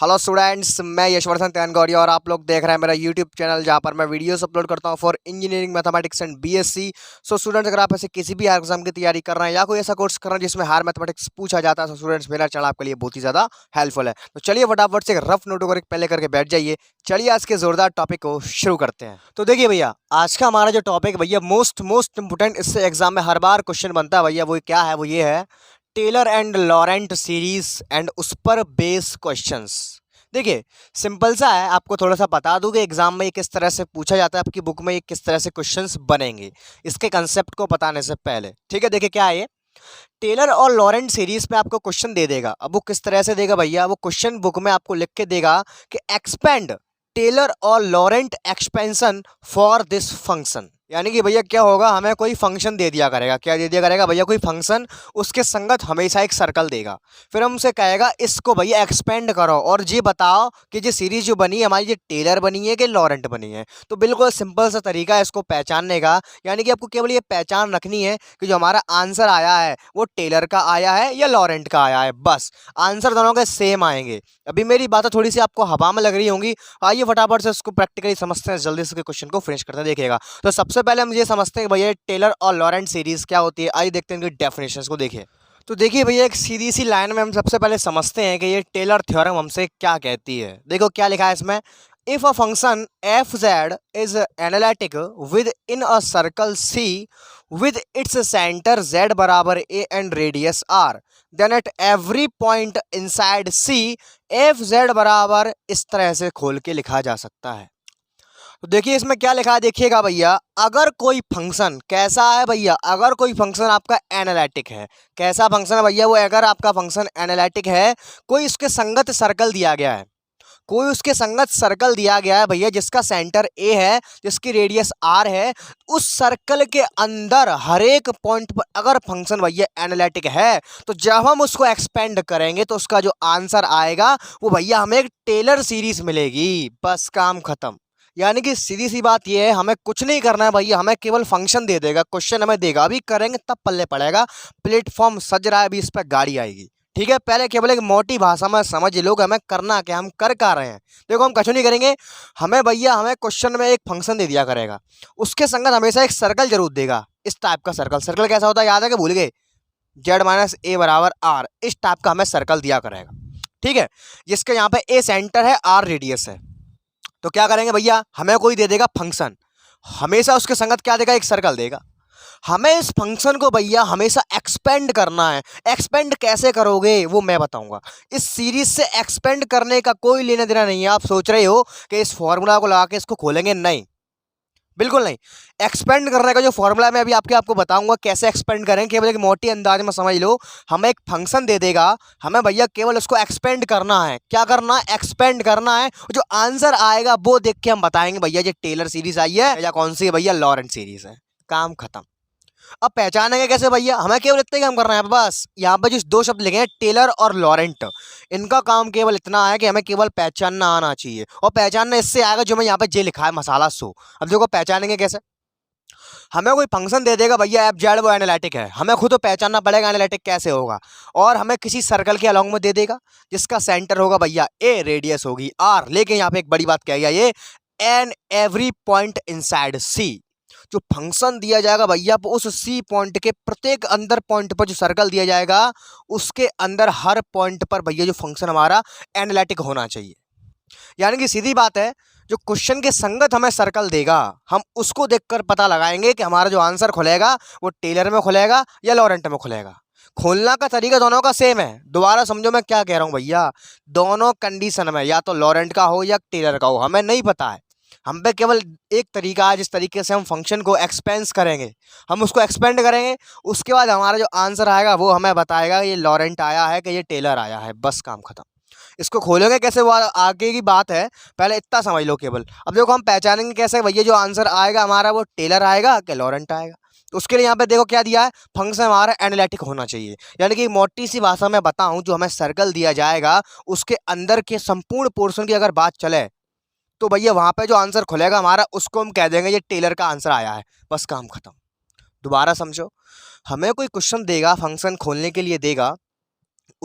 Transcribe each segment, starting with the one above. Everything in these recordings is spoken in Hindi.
हेलो स्टूडेंट्स, मैं यशवर्धन त्यानगौड़िया और आप लोग देख रहे हैं मेरा यूट्यूब चैनल जहां पर मैं वीडियोस अपलोड करता हूं for engineering mathematics and BSc. So students, अगर आप ऐसे किसी भी एग्जाम की तैयारी कर रहे हैं या कोई ऐसा कोर्स कर रहे हैं जिसमें हायर मैथमेटिक्स पूछा जाता है, तो स्टूडेंट्स मेरा चैनल आपके लिए बहुत ही ज़्यादा हेल्पफुल है। तो चलिए फटाफट से एक रफ नोट वगैरह पहले करके बैठ जाइए। चलिए आज के जोरदार टॉपिक को शुरू करते हैं। तो देखिए भैया, आज का हमारा जो टॉपिक भैया मोस्ट इंपोर्टेंट, इससे एग्जाम में हर बार क्वेश्चन बनता है भैया, वो क्या है, वो ये है Taylor and Laurent series and उस पर बेस क्वेश्चंस। देखिए सिंपल सा है, आपको थोड़ा सा बता दूं कि एग्जाम में ये किस तरह से पूछा जाता है, आपकी बुक में ये किस तरह से क्वेश्चंस बनेंगे, इसके कंसेप्ट को बताने से पहले। ठीक है, देखिए क्या है ये टेलर और लॉरेंट सीरीज में आपको क्वेश्चन दे देगा। अब वो किस तरह से देगा भैया, वो क्वेश्चन बुक में आपको लिख के देगा कि एक्सपेंड टेलर और Laurent expansion for this function. यानी कि भैया क्या होगा, हमें कोई फंक्शन दे दिया करेगा। क्या दे दिया करेगा भैया, कोई फंक्शन, उसके संगत हमेशा एक सर्कल देगा। फिर हमसे कहेगा इसको भैया एक्सपेंड करो और ये बताओ कि ये सीरीज जो बनी है हमारी, ये टेलर बनी है कि लॉरेंट बनी है। तो बिल्कुल सिंपल सा तरीका है इसको पहचानने का। यानी कि आपको केवल ये पहचान रखनी है कि जो हमारा आंसर आया है वो टेलर का आया है या लॉरेंट का आया है, बस आंसर दोनों के सेम आएंगे। अभी मेरी बातें थोड़ी सी आपको हवा में लग रही होंगी, आइए फटाफट से इसको प्रैक्टिकली समझते हैं, जल्दी से क्वेश्चन को फिनिश करते हैं। देखिएगा, तो सबसे पहले हम ये समझते हैं कि भैया टेलर और लॉरेंट सीरीज क्या होती है। आइए देखते हैं इनकी डेफिनेशंस को। देखिए तो देखिए भैया, एक सीधी सी लाइन में हम सबसे पहले समझते हैं कि ये टेलर थ्योरम हमसे क्या कहती है। देखो क्या लिखा है इसमें, if a function f z is analytic within a circle c with its center z बराबर a and radius r, then at every point inside c f z बराबर, इस तरह से खोल के लिखा जा सकता है। तो देखिए इसमें क्या लिखा है, देखिएगा भैया, अगर कोई फंक्शन कैसा है भैया, अगर कोई फंक्शन आपका एनालिटिक है, कैसा फंक्शन है भैया वो, अगर आपका फंक्शन एनालिटिक है, कोई उसके संगत सर्कल दिया गया है, कोई उसके संगत सर्कल दिया गया है भैया जिसका सेंटर ए है, जिसकी रेडियस आर है, उस सर्कल के अंदर हर एक पॉइंट पर अगर फंक्शन भैया एनालिटिक है, तो जब हम उसको एक्सपेंड करेंगे तो उसका जो आंसर आएगा वो भैया हमें एक टेलर सीरीज मिलेगी। बस काम खत्म। यानी कि सीधी सी बात यह है, हमें कुछ नहीं करना है भैया, हमें केवल फंक्शन दे देगा, क्वेश्चन हमें देगा, अभी करेंगे तब पल्ले पड़ेगा। प्लेटफॉर्म सज रहा है, अभी इस पर गाड़ी आएगी। ठीक है, पहले केवल एक मोटी भाषा में समझ लोग हमें करना क्या, हम कर क्या रहे हैं। देखो हम कुछ नहीं करेंगे, हमें भैया हमें क्वेश्चन में एक फंक्शन दे दिया करेगा, उसके संगत हमेशा एक सर्कल जरूर देगा, इस टाइप का सर्कल। सर्कल कैसा होता है याद है कि भूल गए, जेड माइनस ए बराबर आर, इस टाइप का हमें सर्कल दिया करेगा। ठीक है, जिसके यहाँ पे ए सेंटर है, आर रेडियस है। तो क्या करेंगे भैया, हमें कोई दे देगा फंक्शन, हमेशा उसके संगत क्या देगा, एक सर्कल देगा। हमें इस फंक्शन को भैया हमेशा एक्सपेंड करना है। एक्सपेंड कैसे करोगे वो मैं बताऊंगा। इस सीरीज से एक्सपेंड करने का कोई लेना देना नहीं है। आप सोच रहे हो कि इस फॉर्मूला को लगा के इसको खोलेंगे, नहीं, बिल्कुल नहीं। एक्सपेंड करने का जो फॉर्मूला मैं अभी आपको बताऊंगा कैसे एक्सपेंड करें, केवल एक मोटी अंदाज में समझ लो। हमें एक फंक्शन दे देगा, हमें भैया केवल उसको एक्सपेंड करना है। क्या करना है, एक्सपेंड करना है। जो आंसर आएगा वो देख के हम बताएंगे भैया ये टेलर सीरीज आई है या कौन सी है भैया, लॉरेंट सीरीज है। काम खत्म। अब पहचानेंगे कैसे भैया, हमें केवल इतना ही काम करना है बस। यहाँ पे जो दो शब्द लिखे हैं टेलर और लॉरेंट, इनका काम केवल इतना है कि हमें केवल पहचानना आना चाहिए, और पहचानना इससे आएगा जो मैं यहाँ पे जे लिखा है, मसाला सो। अब देखो पहचानेंगे कैसे, हमें कोई फंक्शन दे देगा भैया एफ जेड, वो एनालिटिक है, हमें खुद तो पहचानना पड़ेगा एनालिटिक कैसे होगा, और हमें किसी सर्कल के अलॉन्ग में दे देगा जिसका सेंटर होगा भैया ए, रेडियस होगी आर। लेकिन यहाँ पे एक बड़ी बात क्या है, ये an every point inside c, जो फंक्शन दिया जाएगा भैया उस सी पॉइंट के प्रत्येक अंदर पॉइंट पर जो सर्कल दिया जाएगा, उसके अंदर हर पॉइंट पर भैया जो फंक्शन हमारा एनालिटिक होना चाहिए। यानी कि सीधी बात है, जो क्वेश्चन के संगत हमें सर्कल देगा, हम उसको देखकर पता लगाएंगे कि हमारा जो आंसर खुलेगा वो टेलर में खुलेगा या लॉरेंट में खुलेगा। खोलना का तरीका दोनों का सेम है। दोबारा समझो मैं क्या कह रहा हूँ भैया, दोनों कंडीशन में या तो लॉरेंट का हो या टेलर का हो, हमें नहीं पता है। हम पे केवल एक तरीका है जिस तरीके से हम फंक्शन को एक्सपेंस करेंगे, हम उसको एक्सपेंड करेंगे, उसके बाद हमारा जो आंसर आएगा वो हमें बताएगा ये लॉरेंट आया है कि ये टेलर आया है। बस काम खत्म। इसको खोलोगे कैसे वो आगे की बात है, पहले इतना समझ लो केवल। अब देखो हम पहचानेंगे कैसे भैया जो आंसर आएगा हमारा वो टेलर आएगा कि लॉरेंट आएगा। तो उसके लिए यहाँ पे देखो क्या दिया है, फंक्शन हमारा एनालिटिक होना चाहिए। यानी कि मोटी सी भाषा में बताऊं, जो हमें सर्कल दिया जाएगा उसके अंदर के संपूर्ण पोर्शन की अगर बात चले, तो भैया वहां पे जो आंसर खुलेगा हमारा, उसको हम कह देंगे ये टेलर का आंसर आया है। बस काम खत्म। दोबारा समझो, हमें कोई क्वेश्चन देगा, फंक्शन खोलने के लिए देगा,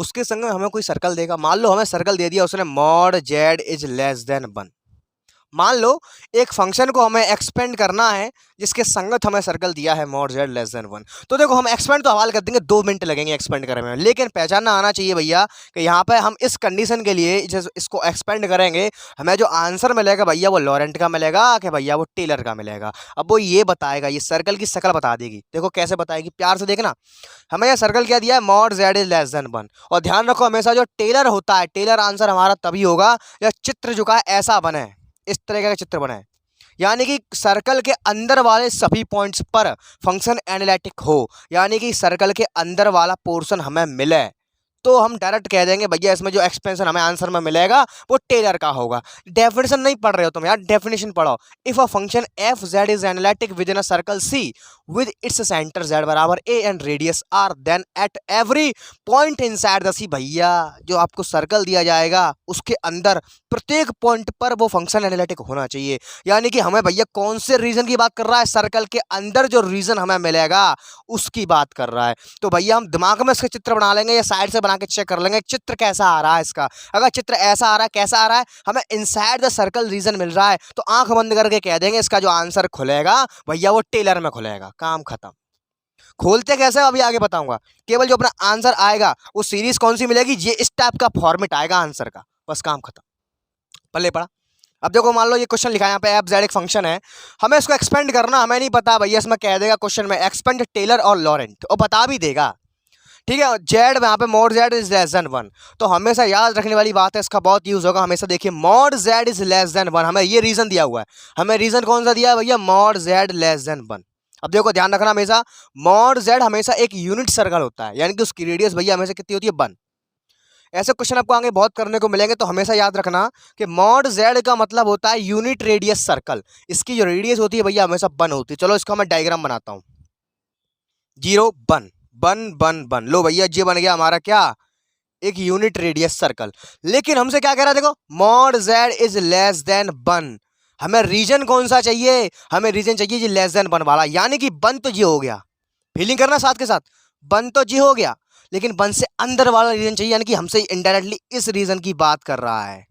उसके संग में हमें कोई सर्कल देगा। मान लो हमें सर्कल दे दिया उसने mod z is less than 1। मान लो एक फंक्शन को हमें एक्सपेंड करना है जिसके संगत हमें सर्कल दिया है मॉड जेड लेस देन 1। तो देखो हम एक्सपेंड तो हवाल कर देंगे, 2 मिनट लगेंगे एक्सपेंड करने में, लेकिन पहचानना आना चाहिए भैया कि यहाँ पे हम इस कंडीशन के लिए इसको एक्सपेंड करेंगे, हमें जो आंसर मिलेगा भैया वो लॉरेंट का मिलेगा कि भैया वो टेलर का मिलेगा। अब वो ये बताएगा, ये सर्कल की शक्ल बता देगी। देखो कैसे बताएगी, प्यार से देखना। हमें यह सर्कल क्या दिया है, mod z is less than 1। और ध्यान रखो हमेशा जो टेलर होता है, टेलर आंसर हमारा तभी होगा या चित्र जो का ऐसा बने, इस तरह का चित्र बनाए, यानी कि सर्कल के अंदर वाले सभी पॉइंट्स पर फंक्शन एनालिटिक हो, यानी कि सर्कल के अंदर वाला पोर्शन हमें मिले, तो हम डायरेक्ट कह देंगे भैया इसमें जो एक्सपेंशन हमें आंसर में मिलेगा वो टेलर का होगा। डेफिनेशन नहीं पढ़ रहे हो तुम यार, डेफिनेशन पढ़ो। If a function f z is analytic within a circle c with its centre z बराबर a and radius r, then at every point inside the c, भैया जो आपको सर्कल दिया जाएगा उसके अंदर प्रत्येक पॉइंट पर वो फंक्शन एनालिटिक होना चाहिए। यानी कि हमें भैया कौन से रीजन की बात कर रहा है, सर्कल के अंदर जो रीजन हमें मिलेगा उसकी बात कर रहा है। तो भैया हम दिमाग में इसके चित्र बना लेंगे या साइड से बना के चेक कर लेंगे चित्र कैसा आ रहा है इसका। अगर चित्र ऐसा आ रहा है, कैसा आ रहा है, हमें इनसाइड द सर्कल रीजन मिल रहा है, तो आंख बंद करके कह देंगे इसका जो आंसर खुलेगा भैया वो टेलर में खुलेगा, काम खत्म। खोलते कैसे अभी आगे बताऊंगा। केवल जो अपना आंसर आएगा वो सीरीज कौन सी मिलेगी, ये इस टाइप का फॉर्मेट आएगा आंसर का, बस काम खत्म। पल्ले पड़ा। अब देखो मान लो ये क्वेश्चन लिखा है, यहाँ पे एफ जेड एक फंक्शन है, हमें इसको एक्सपेंड करना, हमें नहीं पता भैया, इसमें कह देगा क्वेश्चन में एक्सपेंड टेलर और लॉरेंट, और बता भी देगा, ठीक है। जेड यहाँ पे mod z is less than 1, तो हमेशा याद रखने वाली बात है, इसका बहुत यूज होगा हमेशा। देखिए mod z is less than 1, हमें ये रीजन दिया हुआ है, हमें रीजन कौन सा दिया है भैया, मॉड जेड लेस देन 1। अब देखो ध्यान रखना, हमेशा मॉड जेड हमेशा एक यूनिट सर्कल होता है, यानी कि उसकी रेडियस भैया हमेशा कितनी होती है, 1। ऐसे क्वेश्चन आपको आगे बहुत करने को मिलेंगे, तो हमेशा याद रखना कि मॉड जेड का मतलब होता है यूनिट रेडियस सर्कल, इसकी जो रेडियस होती है भैया हमेशा 1 होती है। चलो इसका मैं डायग्राम बनाता हूँ, 0 1 1 1 1, लो भैया ये बन गया हमारा क्या, एक यूनिट रेडियस सर्कल। लेकिन हमसे क्या कह रहा है, देखो mod z is less than 1, हमें रीजन कौन सा चाहिए, हमें रीजन चाहिए जी लेस देन 1 वाला, यानी कि 1 तो जी हो गया, फीलिंग करना साथ के साथ, 1 तो जी हो गया, लेकिन 1 से अंदर वाला रीजन चाहिए, यानी कि हमसे इनडायरेक्टली इस रीजन की बात कर रहा है।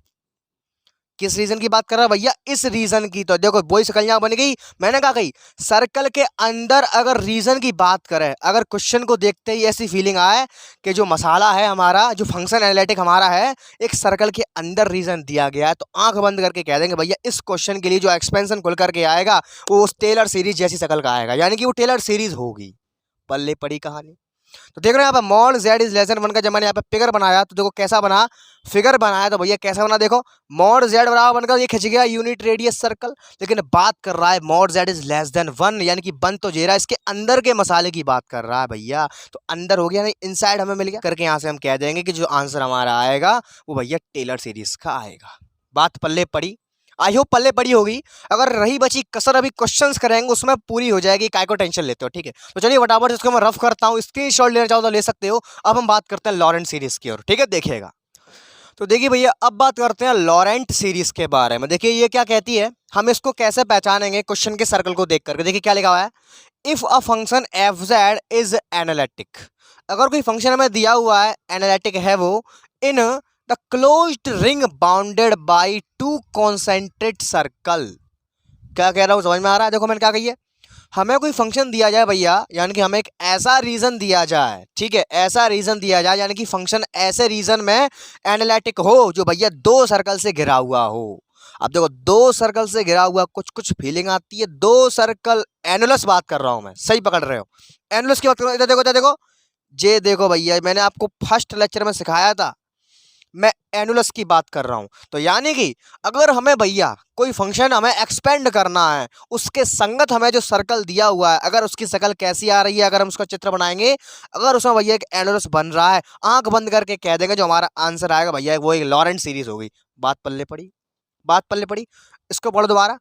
किस रीजन की बात कर रहा है भैया, इस रीजन की। तो देखो वही शक्ल यहाँ बन गई, मैंने कहा गई सर्कल के अंदर अगर रीजन की बात करें, अगर क्वेश्चन को देखते ही ऐसी फीलिंग आए कि जो मसाला है हमारा, जो फंक्शन एनालिटिक हमारा है, एक सर्कल के अंदर रीजन दिया गया है, तो आंख बंद करके कह देंगे भैया इस क्वेश्चन के लिए जो एक्सपेंशन खुल करके आएगा वो उस टेलर सीरीज जैसी शक्ल का आएगा, यानी कि वो टेलर सीरीज होगी। पल्ले पड़ी कहानी। तो देख रहे हैं यहाँ पे mod z is less than 1 का जब मैंने यहाँ पे फिगर बनाया, तो देखो कैसा बना, फिगर बनाया तो भैया कैसा बना, देखो मॉड जेड बराबर बनकर ये खिंच गया यूनिट रेडियस सर्कल, लेकिन बात कर रहा है mod z is less than 1, यानी कि 1 तो जेरा इसके अंदर के मसाले की बात कर रहा है भैया, तो अंदर हो गया नहीं, इनसाइड हमें मिल गया करके, यहाँ से हम कह देंगे कि जो आंसर हमारा आएगा वो भैया टेलर सीरीज का आएगा। बात पल्ले पड़ी, आई होप पल्ले पड़ी होगी। अगर रही बची कसर अभी क्वेश्चंस करेंगे उसमें पूरी हो जाएगी, काय को टेंशन लेते हो, ठीक है। तो चलिए फटाफट इसको मैं रफ करता हूँ, स्क्रीनशॉट लेना चाहो तो ले सकते हो। अब हम बात करते हैं लॉरेंट सीरीज की ओर, ठीक है, देखिएगा। तो देखिए भैया अब बात करते हैं लॉरेंट सीरीज के बारे में। देखिए ये क्या कहती है, हम इसको कैसे पहचानेंगे क्वेश्चन के सर्कल को देख करके। देखिए क्या लिखा हुआ है, if a function f z is analytic, अगर कोई फंक्शन हमें दिया हुआ है एनालिटिक है वो, in the closed ring bounded by 2 concentric circle. क्या कह रहा हूं समझ में आ रहा है, देखो मैंने क्या कही है, हमें कोई फंक्शन दिया जाए भैया, यानी कि हमें एक ऐसा रीजन दिया जाए, ठीक है, ऐसा रीजन दिया जाए, यानी कि फंक्शन ऐसे रीजन में एनालिटिक हो जो भैया 2 सर्कल से घिरा हुआ हो। अब देखो 2 सर्कल से घिरा हुआ, कुछ कुछ फीलिंग आती है, 2 सर्कल, एनुलस बात कर रहा हूं मैं, सही पकड़ रहे हो, एनुलस की बात कर रहा हूं। इधर देखो इधर देखो, ये देखो भैया मैंने आपको फर्स्ट लेक्चर में सिखाया था, मैं एनुलस की बात कर रहा हूं। तो यानी कि अगर हमें भैया कोई फंक्शन हमें एक्सपेंड करना है, उसके संगत हमें जो सर्कल दिया हुआ है, अगर उसकी शक्ल कैसी आ रही है, अगर हम उसका चित्र बनाएंगे, अगर उसमें भैया एक एनुलस बन रहा है, आंख बंद करके कह देंगे जो हमारा आंसर आएगा भैया वो एक लॉरेंट सीरीज होगी। बात पल्ले पड़ी, बात पल्ले पड़ी। इसको पढ़ो दोबारा,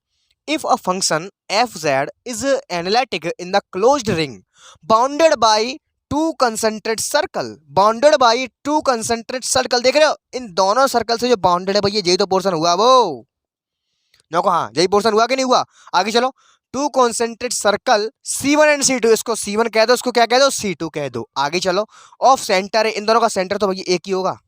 if a function f z is analytic in the closed ring bounded by 2 concentrate circle, bounded by 2 concentrate circle, देख रहे हो इन दोनों सर्कल से जो बाउंडेड है भैया यही तो पोर्शन हुआ वो, देखो हाँ यही पोर्शन हुआ कि नहीं हुआ। आगे चलो, to concentric circle C1 and C2, इसको C1 कह दो, इसको क्या कह दो, C2 कह दो। आगे चलो, ऑफ सेंटर है, इन दोनों का सेंटर तो भैया एक ही होगा,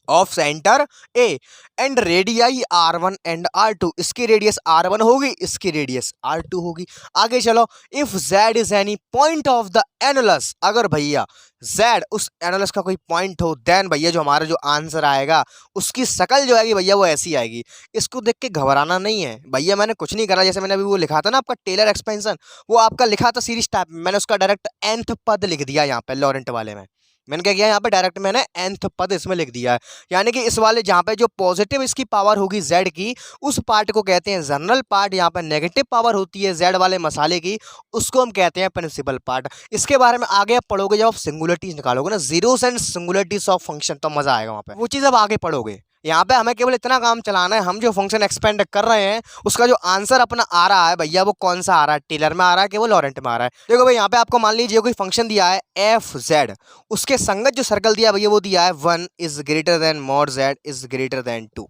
of centre A, and radii R1 and R2, इसकी रेडियस R1 होगी, इसकी रेडियस R2 होगी। आगे चलो, if Z is any point of the annulus, अगर भैया Z उस एनुलस का कोई पॉइंट हो, देन भैया जो हमारा जो आंसर आएगा उसकी शक्ल जो आएगी भैया वो ऐसी आएगी। इसको देख के घबराना नहीं है भैया, मैंने कुछ नहीं करा, जैसे मैंने अभी वो लिखा था ना आपका टेलर एक्सपेंशन, वो आपका लिखा था सीरीज टाइप, मैंने उसका डायरेक्ट nth पद लिख दिया यहाँ पे लॉरेंट वाले में। मैंने क्या किया यहाँ पे, डायरेक्ट मैंने nth पद इसमें लिख दिया है, यानी कि इस वाले जहाँ पे जो पॉजिटिव इसकी पावर होगी z की, उस पार्ट को कहते हैं जनरल पार्ट, यहाँ पे नेगेटिव पावर होती है z वाले मसाले की, उसको हम कहते हैं प्रिंसिपल पार्ट। इसके बारे में आगे आप पढ़ोगे, जब आप सिंगुलरिटीज निकालोगे ना, zeros and singularities of function, तो मजा आएगा वहाँ पे, वो चीज़ अब आगे पढ़ोगे। यहाँ पे हमें केवल इतना काम चलाना है, हम जो फंक्शन एक्सपेंड कर रहे हैं उसका जो आंसर अपना आ रहा है भैया वो कौन सा आ रहा है, टेलर में आ रहा है कि वो लॉरेंट में आ रहा है। देखो भाई, यहाँ पे आपको मान लीजिए कोई फंक्शन दिया है f(z), उसके संगत जो सर्कल दिया है भैया वो दिया है 1 is greater than mod z is greater than 2।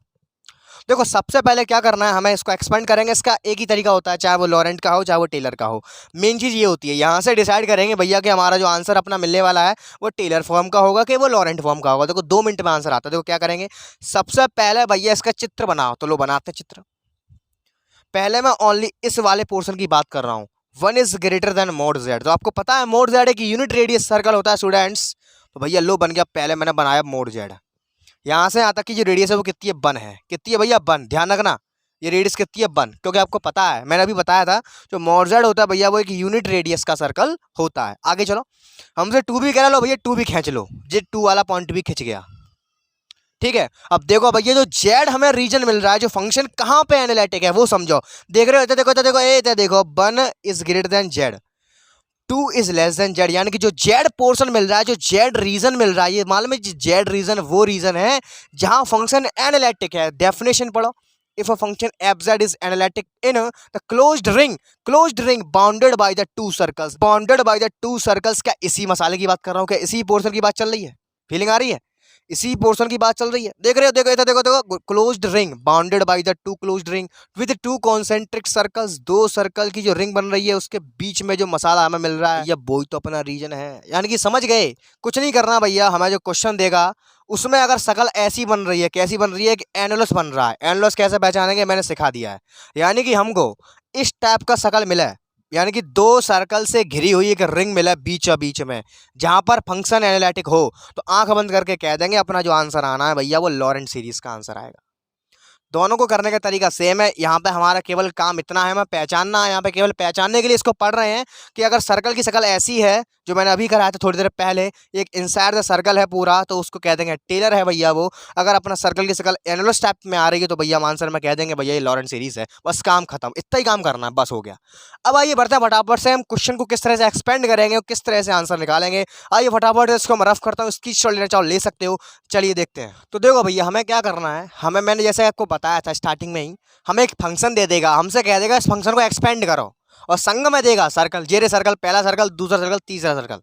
देखो सबसे पहले क्या करना है, हमें इसको एक्सपेंड करेंगे, इसका एक ही तरीका होता है, चाहे वो लॉरेंट का हो चाहे वो टेलर का हो। मेन चीज़ ये होती है, यहाँ से डिसाइड करेंगे भैया कि हमारा जो आंसर अपना मिलने वाला है वो टेलर फॉर्म का होगा कि वो लॉरेंट फॉर्म का होगा। देखो 2 मिनट में आंसर आता है। देखो क्या करेंगे, सबसे पहले भैया इसका चित्र बनाओ, तो लो बनाते चित्र। पहले मैं ओनली इस वाले पोर्शन की बात कर रहा हूँ, 1 is greater than mod z, तो आपको पता है mod z एक यूनिट रेडियस सर्कल होता है स्टूडेंट्स। तो भैया लो बन गया, पहले मैंने बनाया mod z, यहाँ से यहाँ तक की जो रेडियस है वो कितनी है, 1 है। कितनी है भैया, 1, ध्यान रखना ये रेडियस कितनी है, 1, क्योंकि आपको पता है, मैंने अभी बताया था जो mod z होता है भैया वो एक यूनिट रेडियस का सर्कल होता है। आगे चलो, हमसे 2 भी कह रहा, लो भैया 2 भी खींच लो, जे 2 वाला पॉइंट भी खिंच गया, ठीक है। अब देखो भैया जो जेड हमें रीजन मिल रहा है, जो फंक्शन कहाँ पे एनालिटिक है वो समझो। देख रहे हो, देखो ए, देखो 1 is greater than Z, 2 is less then Z, यानी कि जो जेड पोर्शन मिल रहा है, जो जेड रीजन मिल रहा है, ये मालूम है जेड रीजन वो रीजन है जहां फंक्शन एनालिटिक है। डेफिनेशन पढ़ो, if a function fz is analytic in the closed ring bounded by the two circles, क्या इसी मसाले की बात कर रहा हूँ, क्या इसी पोर्शन की बात चल रही है, फीलिंग आ रही है, इसी पोर्शन की बात चल रही है। देख रहे हो, देखो closed ring bounded by the two closed ring with 2 concentric circles, 2 circle की जो रिंग बन रही है उसके बीच में जो मसाला हमें मिल रहा है, ये वही तो अपना रीजन है। यानी कि समझ गए, कुछ नहीं करना भैया, हमें जो क्वेश्चन देगा उसमें अगर शकल ऐसी बन रही है, कैसी बन रही है कि एनुलस बन रहा है, एनुलस कैसे पहचानेंगे मैंने सिखा दिया है। यानी कि हमको इस टाइप का शकल मिला है, यानी कि 2 सर्कल से घिरी हुई एक रिंग मिला बीच बीच में, जहां पर फंक्शन एनालिटिक हो, तो आंख बंद करके कह देंगे अपना जो आंसर आना है भैया वो लॉरेंट सीरीज का आंसर आएगा। दोनों को करने का तरीका सेम है। यहाँ पे हमारा केवल काम इतना है, हमें पहचानना है। यहाँ पे केवल पहचानने के लिए इसको पढ़ रहे हैं कि अगर सर्कल की शक्ल ऐसी है जो मैंने अभी कराया था थोड़ी देर पहले, एक इनसाइड द सर्कल है पूरा, तो उसको कह देंगे टेलर है भैया वो। अगर अपना सर्कल की शक्ल एनुलस टाइप में आ रही है तो भैया हम आंसर में कह देंगे भैया ये लॉरेंट सीरीज है। बस काम खत्म, इतना ही काम करना है, बस हो गया। अब आइए बढ़ते हैं फटाफट से, हम क्वेश्चन को किस तरह से एक्सपेंड करेंगे और किस तरह से आंसर निकालेंगे। आइए फटाफट इसको मैं रफ करता हूँ, इसकी शॉट लेना चाहो ले सकते हो। चलिए देखते हैं। तो देखो भैया हमें क्या करना है, हमें मैंने जैसे आपको बताया था स्टार्टिंग में ही, हमें एक फंक्शन दे देगा, हमसे कह देगा इस फंक्शन को एक्सपेंड करो, और संग में देगा सर्कल, जेरे सर्कल, पहला सर्कल, दूसरा सर्कल, तीसरा सर्कल,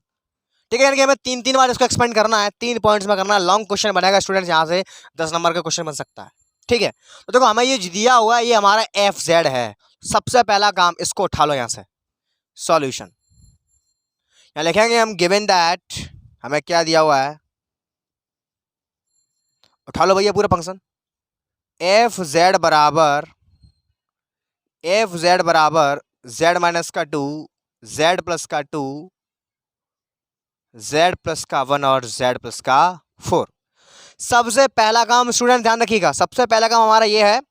ठीक है। यानी कि हमें 3 बार इसको एक्सपेंड करना है, 3 पॉइंट्स में करना है। लॉन्ग क्वेश्चन बनेगा स्टूडेंट्स, यहाँ से 10 नंबर का क्वेश्चन बन सकता है, ठीक है। तो देखो हमें ये दिया हुआ है, ये हमारा fz है। सबसे पहला काम इसको उठा लो यहाँ से, सॉल्यूशन यहाँ लिखेंगे हम, गिवन दैट, हमें क्या दिया हुआ है, उठा लो भैया पूरा फंक्शन, fz बराबर z माइनस का 2, z प्लस का 2, z प्लस का 1 और z प्लस का 4। सबसे पहला काम स्टूडेंट ध्यान रखिएगा, सबसे पहला काम हमारा ये है,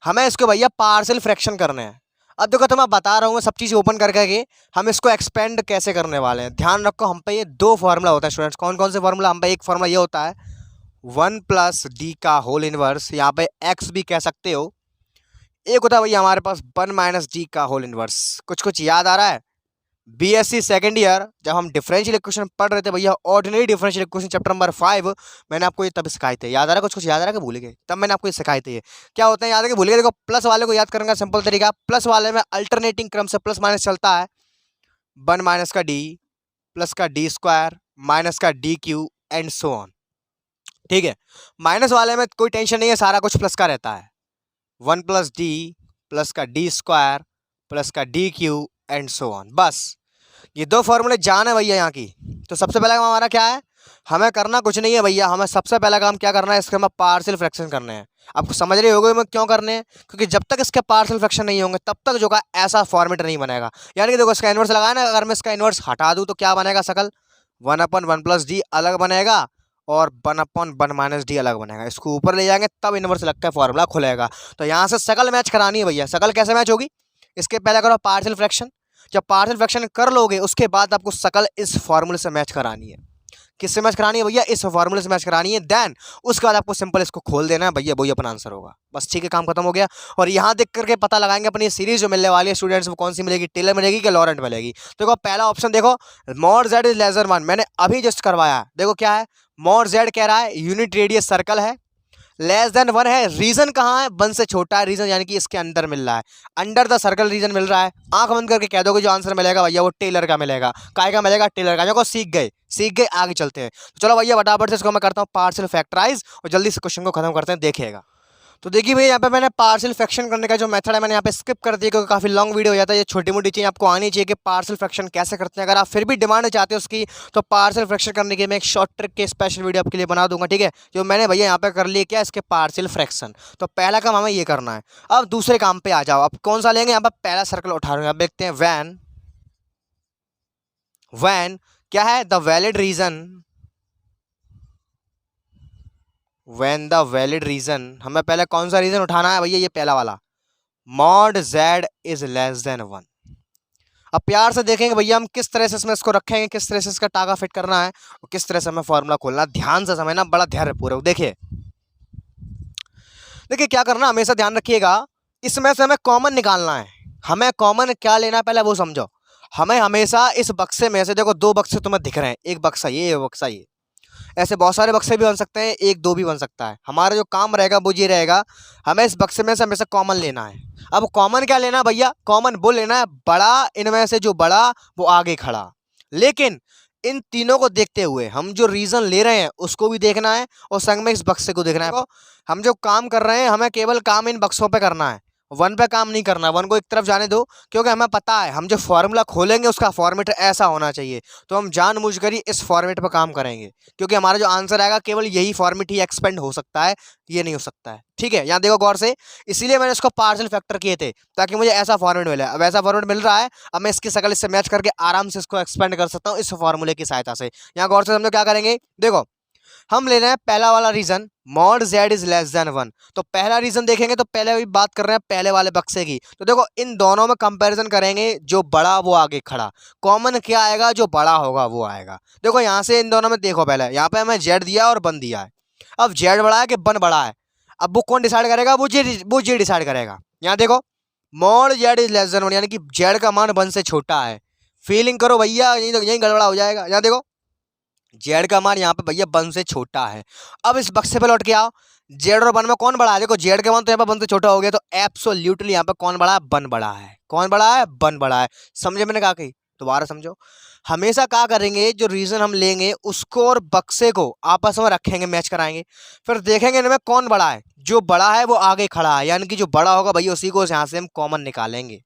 हमें इसको भैया पार्शियल फ्रैक्शन करने हैं। अब देखो तो मैं बता रहा हूँ, सब चीज़ ओपन करके हम इसको एक्सपेंड कैसे करने वाले हैं। ध्यान रखो, हम पे ये 2 फार्मूला होता है स्टूडेंट्स। कौन कौन से फार्मूला, हम पे एक फार्मूला ये होता है 1 प्लस डी का होल इनवर्स, यहाँ पे x भी कह सकते हो। एक होता है भैया हमारे पास 1 माइनस डी का होल इनवर्स। कुछ याद आ रहा है, बीएससी सेकंड ईयर जब हम डिफरेंशियल इक्वेशन पढ़ रहे थे भैया, ordinary differential equation chapter number 5, मैंने आपको ये तब सिखाए थे। याद आ रहा है, कुछ याद आ रहा है कि भूल गए, तब मैंने आपको ये सिखाए थे। ये क्या होते हैं, याद है कि भूल गए। देखो प्लस वाले को याद करने का सिंपल तरीका, प्लस वाले में अल्टरनेटिंग क्रम से प्लस माइनस चलता है, 1 माइनस का डी, प्लस का डी स्क्वायर, माइनस का D Q and so on, ठीक है। माइनस वाले में कोई टेंशन नहीं है, सारा कुछ प्लस का रहता है, 1 प्लस डी, प्लस का डी स्क्वायर, प्लस का D Q and so on. बस ये दो फॉर्मूले जान है भैया यहाँ की। तो सबसे पहला काम हमारा क्या है, हमें करना कुछ नहीं है भैया, हमें सबसे पहला काम क्या करना है, इसके हमें पार्शियल फ्रैक्शन करने हैं। आपको समझ रहे होगे मैं क्यों करने हैं, क्योंकि जब तक इसके पार्शियल फ्रैक्शन नहीं होंगे तब तक जो का ऐसा फॉर्मेट नहीं बनेगा। यानी कि देखो इसका इन्वर्स लगाया ना, अगर मैं इसका इन्वर्स हटा दूं तो क्या बनेगा, सकल 1/1 + d अलग बनेगा और 1/1 - d अलग बनेगा। इसको ऊपर ले जाएंगे तब इन्वर्स लग के फॉर्मूला खुलेगा। तो यहाँ से सकल मैच करानी है भैया। सकल कैसे मैच होगी, इसके पहले करो पार्शियल फ्रैक्शन, जब पार्शियल फ्रैक्शन कर लोगे उसके बाद आपको सकल इस फॉर्मूले से मैच करानी है। किससे मैच करानी है भैया, इस फॉर्मूले से मैच करानी है। देन उसके बाद आपको सिंपल इसको खोल देना है भैया, वही अपना आंसर होगा। बस ठीक है, काम खत्म हो गया। और यहाँ देख करके पता लगाएंगे अपनी सीरीज जो मिलने वाली है स्टूडेंट्स, वो कौन सी मिलेगी, टेलर मिलेगी कि लॉरेंट मिलेगी। तो देखो पहला ऑप्शन देखो, मॉड z इज लेसर 1, मैंने अभी जस्ट करवाया। देखो क्या है, मॉड z कह रहा है यूनिट रेडियस सर्कल है, लेस देन 1 है, रीजन कहाँ है, 1 से छोटा है रीजन, यानी कि इसके अंदर मिल रहा है, अंडर द सर्कल रीजन मिल रहा है। आंख बंद करके कह दोगे जो आंसर मिलेगा भैया वो टेलर का मिलेगा। काय का मिलेगा, टेलर का। देखो सीख गए आगे चलते हैं। तो चलो भैया फटाफट से इसको मैं करता हूँ पार्शियल फैक्टराइज और जल्दी से क्वेश्चन को खत्म करते हैं, देखिएगा। तो देखिए भैया यहाँ पे मैंने पार्शियल फ्रैक्शन करने का जो मेथड है मैंने यहाँ पे स्किप कर दिया, क्योंकि काफ़ी लॉन्ग वीडियो हो जाता है। ये छोटी मोटी चीज़ आपको आनी चाहिए कि पार्शियल फ्रैक्शन कैसे करते हैं। अगर आप फिर भी डिमांड चाहते हो उसकी, तो पार्शियल फ्रैक्शन करने के मैं एक शॉर्ट ट्रिक के स्पेशल वीडियो आपके लिए बना दूंगा, ठीक है। जो मैंने भैया यहाँ पे कर लिया क्या, इसके पार्शियल फ्रैक्शन। तो पहला काम हमें ये करना है। अब दूसरे काम पे आ जाओ, अब कौन सा लेंगे, यहाँ पर पहला सर्कल उठा रहे हैं। अब देखते हैं वैन क्या है, the valid region, when the valid region, हमें पहले कौन सा रीजन उठाना है भैया, ये पहला वाला, mod z is less than 1। अब प्यार से देखेंगे भैया हम किस तरह से इसमें इसको रखेंगे, किस तरह से इसका टाका फिट करना है और किस तरह से हमें फॉर्मूला खोलना है। ध्यान से समझना, बड़ा ध्यान पूरा देखिए। देखिए क्या करना, हमेशा ध्यान रखिएगा, इसमें से हमें कॉमन निकालना है। हमें कॉमन क्या लेना है पहले वो समझो। हमें हमेशा इस बक्से में से, देखो दो बक्से तुम्हें दिख रहे हैं, एक बक्सा ये, एक बक्सा ये, ऐसे बहुत सारे बक्से भी बन सकते हैं, एक दो भी बन सकता है। हमारा जो काम रहेगा वो ये रहेगा, हमें इस बक्से में से हमेशा कॉमन लेना है। अब कॉमन क्या लेना है भैया, कॉमन वो लेना है बड़ा, इनमें से जो बड़ा वो आगे खड़ा। लेकिन इन तीनों को देखते हुए हम जो रीजन ले रहे हैं उसको भी देखना है और संग में इस बक्से को देखना है। तो हम जो काम कर रहे हैं हमें केवल काम इन बक्सों पे करना है, 1 पे काम नहीं करना। 1 को एक तरफ जाने दो, क्योंकि हमें पता है हम जो फॉर्मूला खोलेंगे उसका फॉर्मेट ऐसा होना चाहिए। तो हम जानबूझकर ही इस फॉर्मेट पर काम करेंगे, क्योंकि हमारा जो आंसर आएगा केवल यही फॉर्मेट ही एक्सपेंड हो सकता है, ये नहीं हो सकता है, ठीक है। यहाँ देखो गौर से, इसीलिए मैंने इसको पार्शियल फैक्टर किए थे ताकि मुझे ऐसा फॉर्मेट मिले। अब ऐसा फॉर्मेट मिल रहा है, अब मैं इसकी शकल इससे मैच करके आराम से इसको एक्सपेंड कर सकता हूँ इस फॉर्मूले की सहायता से। यहाँ गौर से समझो क्या करेंगे, देखो हम ले रहे हैं पहला वाला region, mod z is less than 1। तो पहला रीजन देखेंगे तो पहले भी बात कर रहे हैं पहले वाले बक्से की। तो देखो इन दोनों में कंपैरिजन करेंगे, जो बड़ा वो आगे खड़ा, कॉमन क्या आएगा, जो बड़ा होगा वो आएगा। देखो यहाँ से इन दोनों में देखो, पहले यहाँ पे हमें z दिया और 1 दिया है। अब z बड़ा है कि 1 बड़ा है, अब वो कौन डिसाइड करेगा, वो जे डिसाइड करेगा। यहाँ देखो mod z is less than 1, यानी कि z का मान 1 से छोटा है। फीलिंग करो भैया, यही गड़बड़ा हो जाएगा। यहाँ देखो जेड का मान यहाँ पे भैया 1 से छोटा है। अब इस बक्से पे लौट के आओ, जेड और 1 में कौन बड़ा है, देखो जेड का मान तो यहाँ पे 1 से छोटा हो गया, तो एब्सोल्युटली यहाँ पे कौन बड़ा है, 1 बड़ा है। कौन बड़ा है, 1 बड़ा है। समझे मैंने कहा कही, दोबारा समझो। हमेशा क्या करेंगे, जो रीजन हम लेंगे उसको और बक्से को आपस में रखेंगे, मैच कराएंगे, फिर देखेंगे इनमें कौन बड़ा है। जो बड़ा है वो आगे खड़ा है, यानी कि जो बड़ा होगा भैया उसी को यहाँ से हम कॉमन निकालेंगे।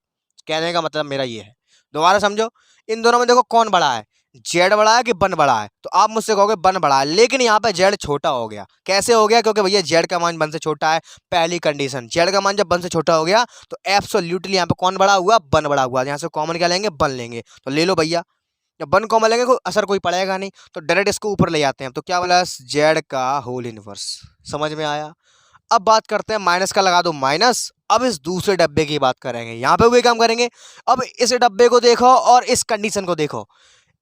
कहने का मतलब मेरा ये है, दोबारा समझो। इन दोनों में देखो कौन बड़ा है, जेड बड़ा है कि 1 बड़ा है, तो आप मुझसे कहोगे 1 बड़ा है, लेकिन यहाँ पे जेड छोटा हो गया। कैसे हो गया, क्योंकि भैया जेड का मान 1 से छोटा है। पहली कंडीशन, जेड का मान जब 1 से छोटा हो गया तो एब्सोल्युटली यहाँ पे कौन बड़ा हुआ, 1 बड़ा हुआ। यहाँ से कॉमन क्या लेंगे, 1 लेंगे। तो ले लो भैया, जब 1 कॉमन लेंगे कोई असर कोई पड़ेगा नहीं, तो डायरेक्ट इसको ऊपर ले जाते हैं। तो क्या बोला, जेड का होल इनवर्स। समझ में आया। अब बात करते हैं माइनस का, लगा दो माइनस। अब इस दूसरे डब्बे की बात करेंगे, यहाँ पे वही काम करेंगे। अब इस डब्बे को देखो और इस कंडीशन को देखो,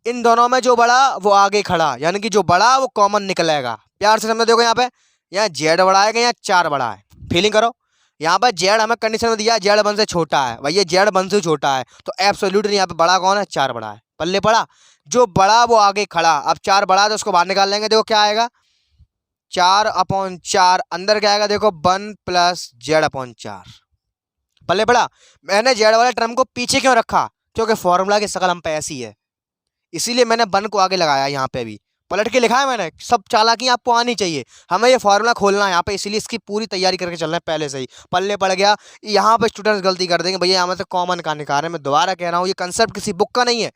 इन दोनों में जो बड़ा वो आगे खड़ा, यानी कि जो बड़ा वो कॉमन निकलेगा। प्यार से समझो, देखो यहाँ पे, यहाँ जेड बड़ा है कि यहाँ 4 बड़ा है। फीलिंग करो, यहाँ पर जेड हमें कंडीशन में दिया, जेड 1 से छोटा है, भैया जेड 1 से छोटा है, तो एब्सोल्युटली यहाँ पे बड़ा कौन है, 4 बड़ा है। पल्ले पड़ा, जो बड़ा वो आगे खड़ा। अब 4 बड़ा है तो उसको बाहर निकाल लेंगे, देखो क्या आएगा, 4/4। अंदर क्या आएगा, देखो 1 + z/4। पल्ले पड़ा। मैंने जेड वाले टर्म को पीछे क्यों रखा, क्योंकि फॉर्मूला की शकल हम पे ऐसी है, इसीलिए मैंने 1 को आगे लगाया यहाँ पे भी। पलट के लिखा है मैंने, सब चालाकी आपको आनी चाहिए। हमें ये फॉर्मूला खोलना है यहाँ पे, इसीलिए इसकी पूरी तैयारी करके चल रहे हैं पहले से ही। पल्ले पड़ गया, यहाँ पे स्टूडेंट्स गलती कर देंगे भैया, यहाँ से कॉमन का निकाल रहे हैं। मैं दोबारा कह रहा हूँ, ये कंसेप्ट किसी बुक का नहीं है।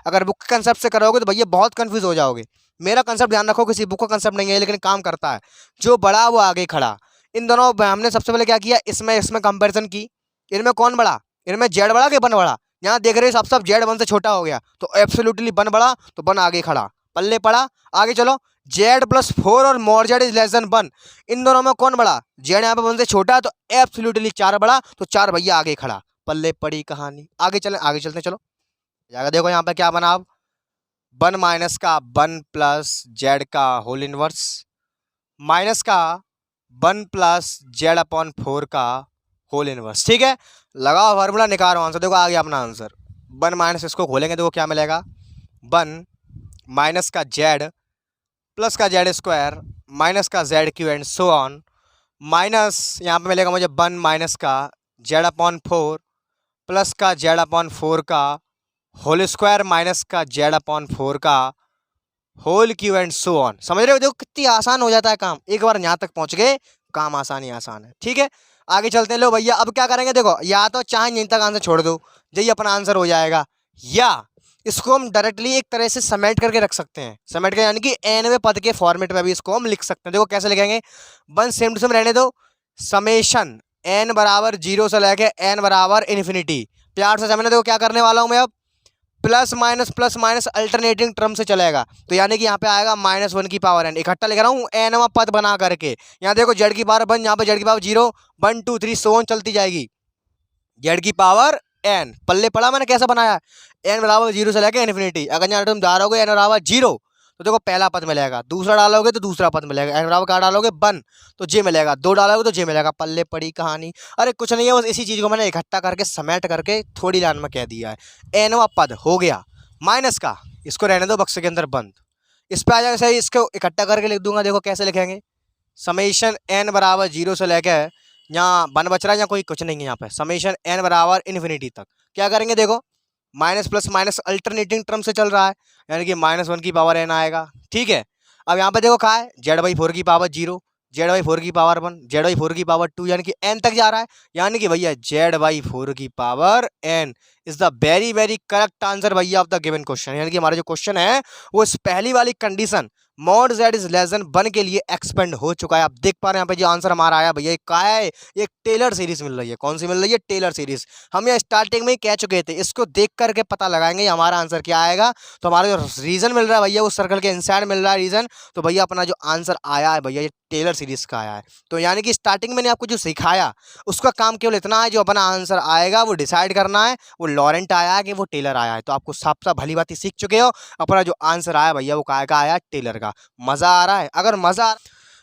अगर बुक के कंसेप्ट से करोगे तो भैया बहुत कंफ्यूज हो जाओगे। मेरा कंसेप्ट ध्यान रखो, किसी बुक का कंसेप्ट नहीं है, लेकिन काम करता है। जो बड़ा वो आगे खड़ा। इन दोनों हमने सबसे पहले क्या किया, इसमें इसमें कंपेरिजन की। इनमें कौन बड़ा, इनमें जेड बड़ा कि बन बड़ा। यहाँ देख रहे हो सब जेड वन से छोटा हो गया, तो एब्सोल्युटली बन बड़ा, तो बन आगे खड़ा। पल्ले पड़ा, आगे चलो। जेड प्लस 4 और मोर जेड इज लेस देन 1, इन दोनों में कौन बड़ा, जेड यहाँ पे 1 से छोटा है, तो एब्सोल्युटली 4 बड़ा, तो 4 भैया आगे खड़ा। पल्ले पड़ी कहानी। आगे चलें, आगे चलते चलो। जाकर देखो यहाँ पे क्या बना, अब 1 माइनस का 1 प्लस जेड का होल इनवर्स, माइनस का 1 प्लस जेड अपॉन 4 का होल इनवर्स। ठीक है, लगाओ फार्मूला, निकालो आंसर। देखो आ गया अपना आंसर। 1 माइनस इसको खोलेंगे, देखो क्या मिलेगा, 1 माइनस का जेड प्लस का जेड स्क्वायर माइनस का z cube and so on, minus यहाँ पे मिलेगा मुझे 1 माइनस का जेड अपॉन 4 प्लस का जेड अपॉन 4 का होल स्क्वायर माइनस का जेड अपॉन 4 का whole cube and so on. समझ रहे हो, देखो कितनी आसान हो जाता है काम। एक बार यहाँ तक पहुँच गए, काम आसान ही आसान है। ठीक है, आगे चलते हैं। लो भैया, अब क्या करेंगे, देखो या तो चाहे यहीं तक आंसर छोड़ दो, यही अपना आंसर हो जाएगा, या इसको हम डायरेक्टली एक तरह से समेट करके रख सकते हैं। समेट कर यानी कि एनवें पद के फॉर्मेट में भी इसको हम लिख सकते हैं। देखो कैसे लिखेंगे, 1 सेम टू सेम रहने दो, समेशन n बराबर 0 से लेके n बराबर इन्फिनिटी। प्यार से समझने, देखो क्या करने वाला हूँ मैं अब, प्लस माइनस अल्टरनेटिंग टर्म से चलेगा, तो यानी कि यहाँ पे आएगा -1 की पावर n। इकट्ठा लिख रहा हूँ nवां पद बना करके। यहाँ देखो जेड की पावर 1, यहाँ पे जेड की पावर 0, 1 2 3 सो ऑन चलती जाएगी, जेड की पावर n। पल्ले पड़ा मैंने कैसे बनाया, n बराबर 0 से लेके इन्फिनिटी। अगर यहाँ तुम डालोगे n बराबर 0, तो देखो पहला पद मिलेगा, दूसरा डालोगे तो दूसरा पद मिलेगा, n बराबर क्या डालोगे 1, तो जे मिलेगा, 2 डालोगे तो जे मिलेगा। पल्ले पड़ी कहानी। अरे कुछ नहीं है, बस इसी चीज़ को मैंने इकट्ठा करके समेट करके थोड़ी लाइन में कह दिया है। nवां पद हो गया माइनस का, इसको रहने दो बक्से के अंदर बंद। इस पर आ जाएगा सही, इसको इकट्ठा करके लिख दूंगा। देखो कैसे लिखेंगे, समेशन n बराबर 0 से लेके, यहाँ 1 बच रहा है, यहाँ कोई कुछ नहीं है, यहाँ पे समेशन n बराबर इन्फिनिटी तक। क्या करेंगे, देखो minus plus minus alternating term से चल रहा है, यानी कि -1 की पावर n आएगा। ठीक है, अब यहाँ पे देखो क्या है, z/4 की पावर 0, z/4 की पावर 1, z/4 की पावर 2, यानी कि n तक जा रहा है, यानी कि भैया z/4 की power n is the very very correct answer भैया ऑफ द गिवन क्वेश्चन। यानी कि हमारा जो क्वेश्चन है वो इस पहली वाली condition mod z is less than 1 के लिए एक्सपेंड हो चुका है। आप देख पा रहे हैं यहाँ पे जो आंसर हमारा आया भैया, क्या है, एक टेलर सीरीज मिल रही है। कौन सी मिल रही है, टेलर सीरीज। हम ये स्टार्टिंग में ही कह चुके थे, इसको देख करके पता लगाएंगे हमारा आंसर क्या आएगा। तो हमारा जो रीजन मिल रहा है भैया, वो सर्कल के इनसाइड मिल रहा है रीजन, तो भैया अपना जो आंसर आया है भैया, ये टेलर सीरीज का आया है। तो यानी कि स्टार्टिंग मैंने आपको जो सिखाया उसका काम केवल इतना है, जो अपना आंसर आएगा वो डिसाइड करना है, वो लॉरेंट आया है कि वो टेलर आया है। तो आपको साफ साफ भली बात ही सीख चुके हो, अपना जो आंसर आया भैया वो काय का आया, टेलर का। मजा आ रहा है,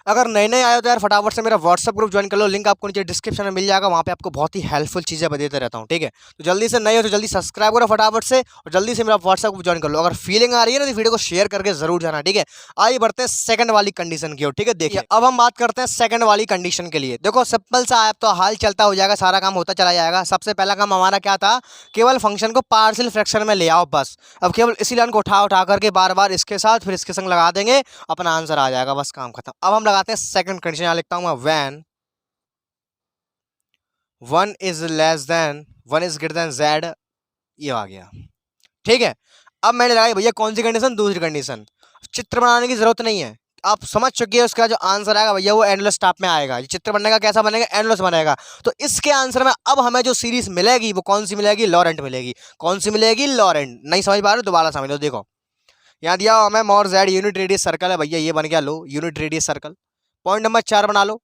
अगर नए नए आए हो तो यार फटाफट से मेरा व्हाट्सअप ग्रुप ज्वाइन कर लो, लिंक आपको नीचे डिस्क्रिप्शन में मिल जाएगा। वहाँ पे आपको बहुत ही हेल्पफुल चीज़ें बताते रहता हूँ। ठीक है, तो जल्दी से नए हो तो जल्दी सब्सक्राइब करो फटाफट से, और जल्दी से मेरा व्हाट्सअप ग्रुप ज्वाइन कर लो। अगर फीलिंग आ रही है ना तो वीडियो को शेयर करके जरूर जाना। ठीक है, आइए बढ़ते हैं सेकंड वाली कंडीशन की ओर। ठीक है, देखिए अब हम बात करते हैं सेकंड वाली कंडीशन के लिए। देखो सिंपल सा है, तो हाल चलता हो जाएगा, सारा काम होता चला जाएगा। सबसे पहला काम हमारा क्या था, केवल फंक्शन को पार्शियल फ्रैक्शन में ले आओ बस। अब केवल इसी लाइन को उठा उठा करके बार बार इसके साथ फिर इसके संग लगा देंगे, अपना आंसर आ जाएगा, बस काम खत्म। अब हम लगाते हैं सेकंड कंडीशन, यहाँ लिखता हूं मैं when 1 is less than 1 is greater than z, ये आ गया। ठीक है, अब मैंने लगाई भैया कौन सी कंडीशन, दूसरी कंडीशन। चित्र बनाने की जरूरत नहीं है, आप समझ चुके हैं। उसका जो आंसर आएगा भैया वो एंडलेस टाइप में आएगा। ये चित्र बनने का कैसा बनेगा, एंडलेस बनेगा। तो इसके आंसर में अब हमें जो सीरीज मिलेगी वो कौन सी मिलेगी, लॉरेंट मिलेगी। कौन सी मिलेगी, लॉरेंट। नहीं समझ पा रहे हो, दोबारा समझ लो। देखो यहाँ दिया हमें मोर जेड यूनिट रेडियस सर्कल है भैया, ये बन गया लो unit radius circle. Point number 4 बना लो।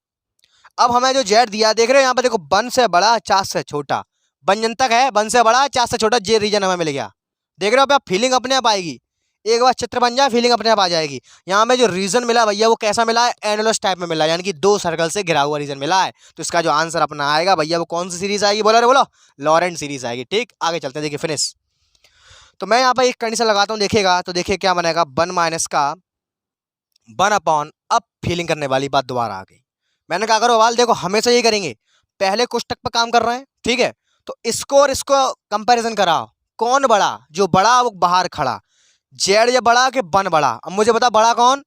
अब हमें जो जेड दिया, देख रहे हो यहाँ पे, देखो 1 से बड़ा 4 से छोटा, व्यंजन तक है 1 से बड़ा 4 से छोटा, जे रीजन हमें मिल गया। देख रहे हो आप, फीलिंग अपने आप आएगी, एक बार चित्र बन जाए फीलिंग अपने आप आ जाएगी। यहाँ में जो रीजन मिला भैया वो कैसा मिला है, एनोलस टाइप में मिला है, यानी कि 2 सर्कल से घिरा हुआ रीजन मिला है। तो इसका जो आंसर अपना आएगा भैया वो कौन सी सीरीज आएगी, बोलो रे बोलो, लॉरेंट सीरीज आएगी। ठीक, आगे चलते हैं, देखिए फिनिश। तो मैं यहाँ पर एक कंडीशन लगाता हूँ, देखिएगा तो देखिए क्या बनेगा, 1 माइनस का 1 अपॉन, अब फीलिंग करने वाली बात दोबारा आ गई। मैंने कहा करो वाल, देखो हमेशा यही करेंगे, पहले कोष्टक पर काम कर रहे हैं। ठीक है, तो इसको और इसको कंपैरिजन कराओ, कौन बड़ा, जो बड़ा वो बाहर खड़ा, जेड ये बड़ा कि बन बड़ा? अब मुझे बता बड़ा कौन,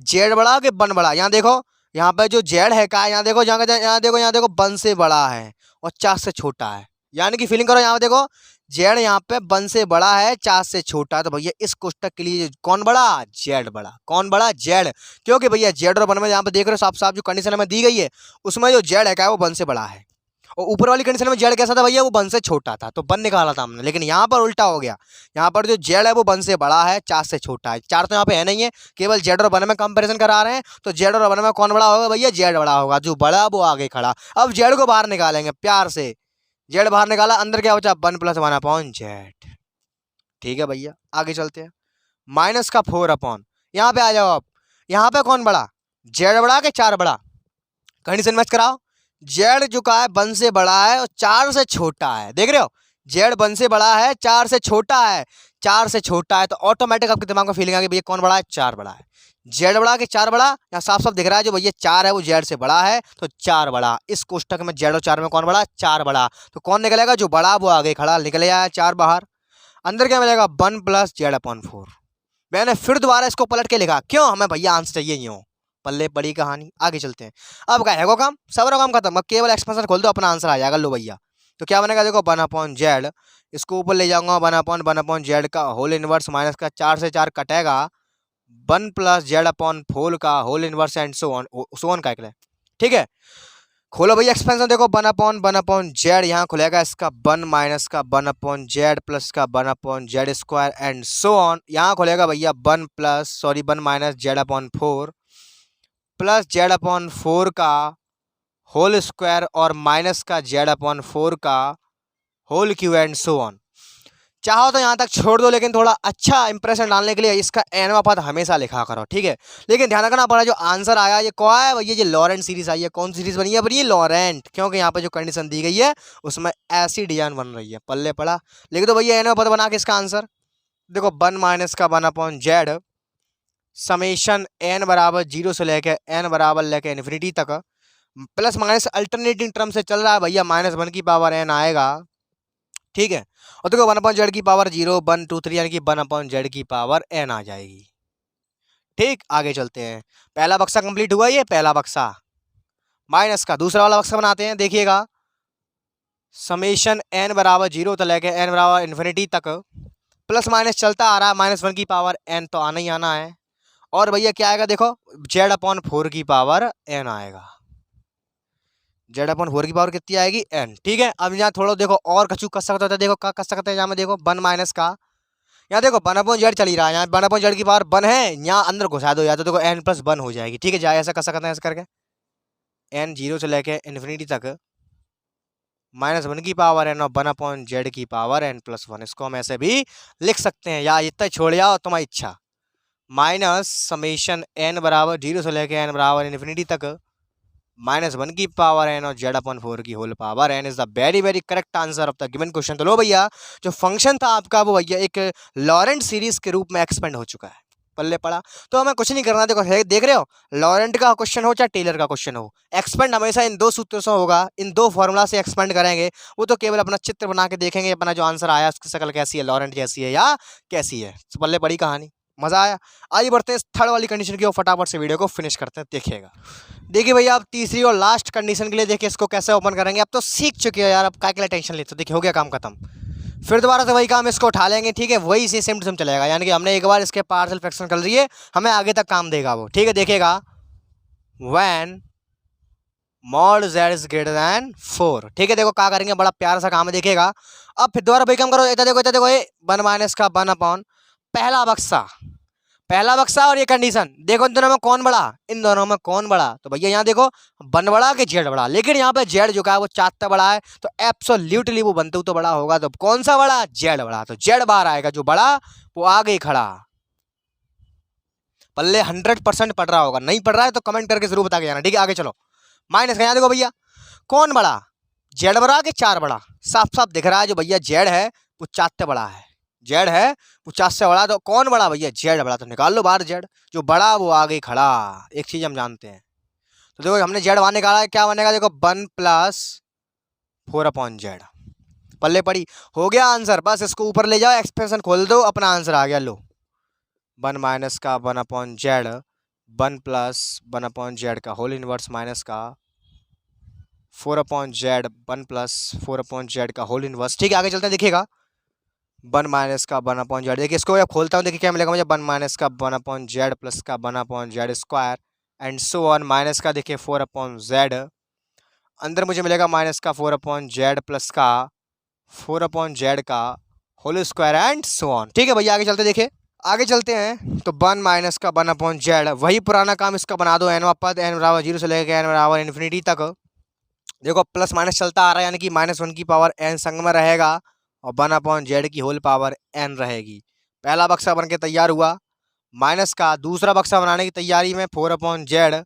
जेड बड़ा कि बन बड़ा? यहाँ देखो, यहाँ पे जो जेड है का, यहाँ देखो, यहाँ देखो बन से बड़ा है और 4 से छोटा है। यानी कि फीलिंग करो, यहाँ देखो जेड यहाँ पे बन से बड़ा है, 4 से छोटा है। तो भैया इस कोष्टक के लिए कौन बड़ा? जेड बड़ा। कौन बड़ा? जेड। क्योंकि भैया जेड और बन में यहाँ पे देख रहे हो साफ साफ जो कंडीशन हमें दी गई है उसमें जो जेड है क्या, वो बन से बड़ा है। और ऊपर वाली कंडीशन में जेड कैसा था भैया? वो बन से छोटा था, तो बन निकाला था हमने। लेकिन यहाँ पर उल्टा हो गया, यहाँ पर जो जेड है वो बन से बड़ा है, 4 से छोटा है। 4 तो यहाँ पे है नहीं है, केवल जेड और बन में कंपैरिजन करा रहे हैं। तो जेड और बन में कौन बड़ा होगा भैया? जेड बड़ा होगा। जो बड़ा वो आगे खड़ा। अब जेड को बाहर निकालेंगे प्यार से, जेड बाहर निकाला, अंदर क्या बचा? 1 + 1/z। ठीक है भैया, आगे चलते हैं। -4/, यहाँ पे आ जाओ। आप यहाँ पे कौन बड़ा? जेड बड़ा कि 4 बड़ा? कंडीशन मैच कराओ। जेड जो का है बन से बड़ा है और 4 से छोटा है। देख रहे हो, जेड बन से बड़ा है, 4 से छोटा है। 4 से छोटा है तो ऑटोमेटिक आपके दिमाग में फीलिंग आ गई भैया कौन बड़ा है? 4 बड़ा है। जेड बड़ा कि 4 बड़ा? यहाँ साफ साफ दिख रहा है जो भैया 4 है वो जेड से बड़ा है, तो 4 बड़ा। इस कोष्टक में जेड और 4 में कौन बड़ा? 4 बड़ा। तो कौन निकलेगा? जो बड़ा वो आगे खड़ा, निकल आया 4 बाहर। अंदर क्या मिलेगा? 1 + z/4। मैंने फिर दोबारा इसको पलट के लिखा, क्यों? हमें भैया आंसर चाहिए ही हो। पल्ले बड़ी कहानी, आगे चलते हैं। अब क्या है वो काम, सबरो काम खत्म। अब केवल एक्सपेंशन खोल दो, अपना आंसर आ जाएगा। लो भैया, तो क्या बनेगा? देखो 1/z, इसको ऊपर ले जाऊंगा 1/1/z का होल इनवर्स माइनस का 4 से 4 कटेगा, 1 + z/4 का whole inverse and so on का। ठीक है, खोलो भैया एक्सपेंशन। देखो 1/1/z, यहाँ खुलेगा इसका 1 माइनस का 1/z प्लस का 1/z² एंड सो ऑन। यहाँ खुलेगा भैया 1 माइनस z/4 प्लस z/4 का होल स्क्वायर और माइनस का z/4 का whole cube and so on. चाहो तो यहाँ तक छोड़ दो, लेकिन थोड़ा अच्छा इंप्रेशन डालने के लिए इसका एनवा पद हमेशा लिखा करो, ठीक है। लेकिन ध्यान रखना पड़ा जो आंसर आया ये कौन है भैया? ये लॉरेंट सीरीज आई है। कौन सीरीज बनी है? बनी लॉरेंट, क्योंकि यहाँ पे जो कंडीशन दी गई है उसमें ऐसी डिजाइन बन रही है। पल्ले पड़ा, लिख दो भैया एनवा पद बना के इसका आंसर। देखो 1 माइनस का 1/z समेशन n बराबर 0 से लेकर n बराबर लेकर इन्फिनिटी तक, प्लस माइनस अल्टरनेटिंग टर्म से चल रहा है भैया, -1 की पावर n आएगा। ठीक है, और देखो 1/z की पावर 0 1 2 3 यानी कि 1/z की पावर n आ जाएगी। ठीक, आगे चलते हैं। पहला बक्सा कंप्लीट हुआ, ये पहला बक्सा माइनस का। दूसरा वाला बक्सा बनाते हैं, देखिएगा समेशन n बराबर 0 से लेकर n बराबर इन्फिनिटी तक, प्लस माइनस चलता आ रहा है, -1 की पावर n तो आना ही आना है। और भैया क्या आएगा? देखो z/4 की पावर n आएगा। z/4 की पावर कितनी आएगी? n। ठीक है, अब यहाँ थोड़ा देखो और कचू कर सकते होता है। देखो क्या कर सकते हैं यहाँ में? देखो 1 माइनस का, यहाँ देखो 1/z चल ही रहा है, यहाँ 1/z की पावर 1 है, यहाँ अंदर घुसा दो या तो देखो n + 1 हो जाएगी। ठीक है, जाए ऐसा कर सकते हैं ऐसा करके, n 0 से लेके इन्फिनिटी तक -1 की पावर n और 1/z की पावर n+1। इसको हम ऐसे भी लिख सकते हैं, या इतना छोड़ जाओ तुम्हारी इच्छा। माइनस समेशन n बराबर 0 से लेके n बराबर इन्फिनिटी तक -1 की पावर n और z/4 की whole power n is the very very correct answer of the given question. तो लो भैया, जो फंक्शन था आपका वो भैया एक लॉरेंट सीरीज के रूप में एक्सपेंड हो चुका है। पल्ले पड़ा, तो हमें कुछ नहीं करना। देखो देख रहे हो, लॉरेंट का क्वेश्चन हो चाहे टेलर का क्वेश्चन हो, एक्सपेंड हमेशा इन 2 सूत्रों से होगा, इन 2 फॉर्मूला से एक्सपेंड करेंगे। वो तो केवल अपना चित्र बना के देखेंगे अपना जो आंसर आया उसकी शक्ल कैसी है, लॉरेंट जैसी है या कैसी है। पल्ले बड़ी कहानी, मजा आया। आइए बढ़ते हैं थर्ड वाली कंडीशन की और फटाफट से वीडियो को फिनिश करते हैं। देखिएगा, देखिए भैया आप तीसरी और लास्ट कंडीशन के लिए देखिए इसको कैसे ओपन करेंगे। अब तो सीख चुके हो यार, अब क्या के लिए टेंशन लेते हो? देखिए हो गया काम खत्म, फिर दोबारा से वही काम इसको उठा लेंगे। ठीक है, वही से सेम टू सेम चलेगा, यानी कि हमने एक बार इसके पार्शियल फ्रैक्शन कर लिए, हमें आगे तक काम देगा वो। ठीक है, देखिएगा when mod z is greater than 4। ठीक है, देखो क्या करेंगे, बड़ा प्यारा सा काम है। देखिएगा अब फिर दोबारा वही काम करो। इतना देखो ये 1 माइनस का 1/, पहला बक्सा और ये कंडीशन। देखो इन दोनों में कौन बड़ा? इन दोनों में कौन बड़ा? तो भैया यहाँ देखो 1 बड़ा कि z बड़ा, लेकिन यहाँ पे z जो का है वो 4 बड़ा है, तो एब्सोल्युटली वो बनते तो बड़ा होगा। तो कौन सा बड़ा? z बड़ा। तो z बाहर आएगा, जो बड़ा वो आगे खड़ा। पल्ले 100% पढ़ रहा होगा, नहीं पढ़ रहा है तो कमेंट करके जरूर बता के जाना। ठीक है, आगे चलो। माइनस का यहाँ देखो भैया कौन बड़ा? z बड़ा कि 4 बड़ा? साफ साफ दिख रहा है जो भैया z है वो 4 बड़ा है, z है वो 4 से बड़ा। तो कौन बड़ा भैया? z बड़ा। तो निकाल लो बाहर z, जो बड़ा वो आगे खड़ा। एक चीज हम जानते हैं, तो देखो हमने z बाहर निकाला है, क्या बनेगा? देखो 1 + 4/z। पल्ले पड़ी, हो गया आंसर। बस इसको ऊपर ले जाओ, एक्सप्रेशन खोल दो, अपना आंसर आ गया। लो वन माइनस का one upon Z, one plus one upon z का होल इनवर्स माइनस का four upon Z, one plus four upon z का होल इनवर्स। ठीक है, आगे चलते हैं, देखिएगा वन माइनस का वन अपॉन जेड। देखिए इसको जब खोलता हूँ देखिए क्या मिलेगा मुझे, वन माइनस का वन अपॉन जेड प्लस का one upon Z square and so on, minus का देखिए फोर अपॉन जेड, अंदर मुझे मिलेगा माइनस का फोर अपॉन जेड प्लस का फोर अपॉन जेड का whole square and so on. ठीक है भैया, आगे चलते देखिए, आगे चलते हैं तो वन माइनस का वन अपॉन जेड, वही पुराना काम इसका बना दो, एन पद एन बराबर जीरो से लेकर एन बराबर इन्फिनिटी तक। देखो प्लस माइनस चलता आ रहा है, यानी कि माइनस वन की पावर एन संग में रहेगा और वन अपॉन जेड की होल पावर एन रहेगी। पहला बक्सा बन के तैयार हुआ, माइनस का दूसरा बक्सा बनाने की तैयारी में four upon z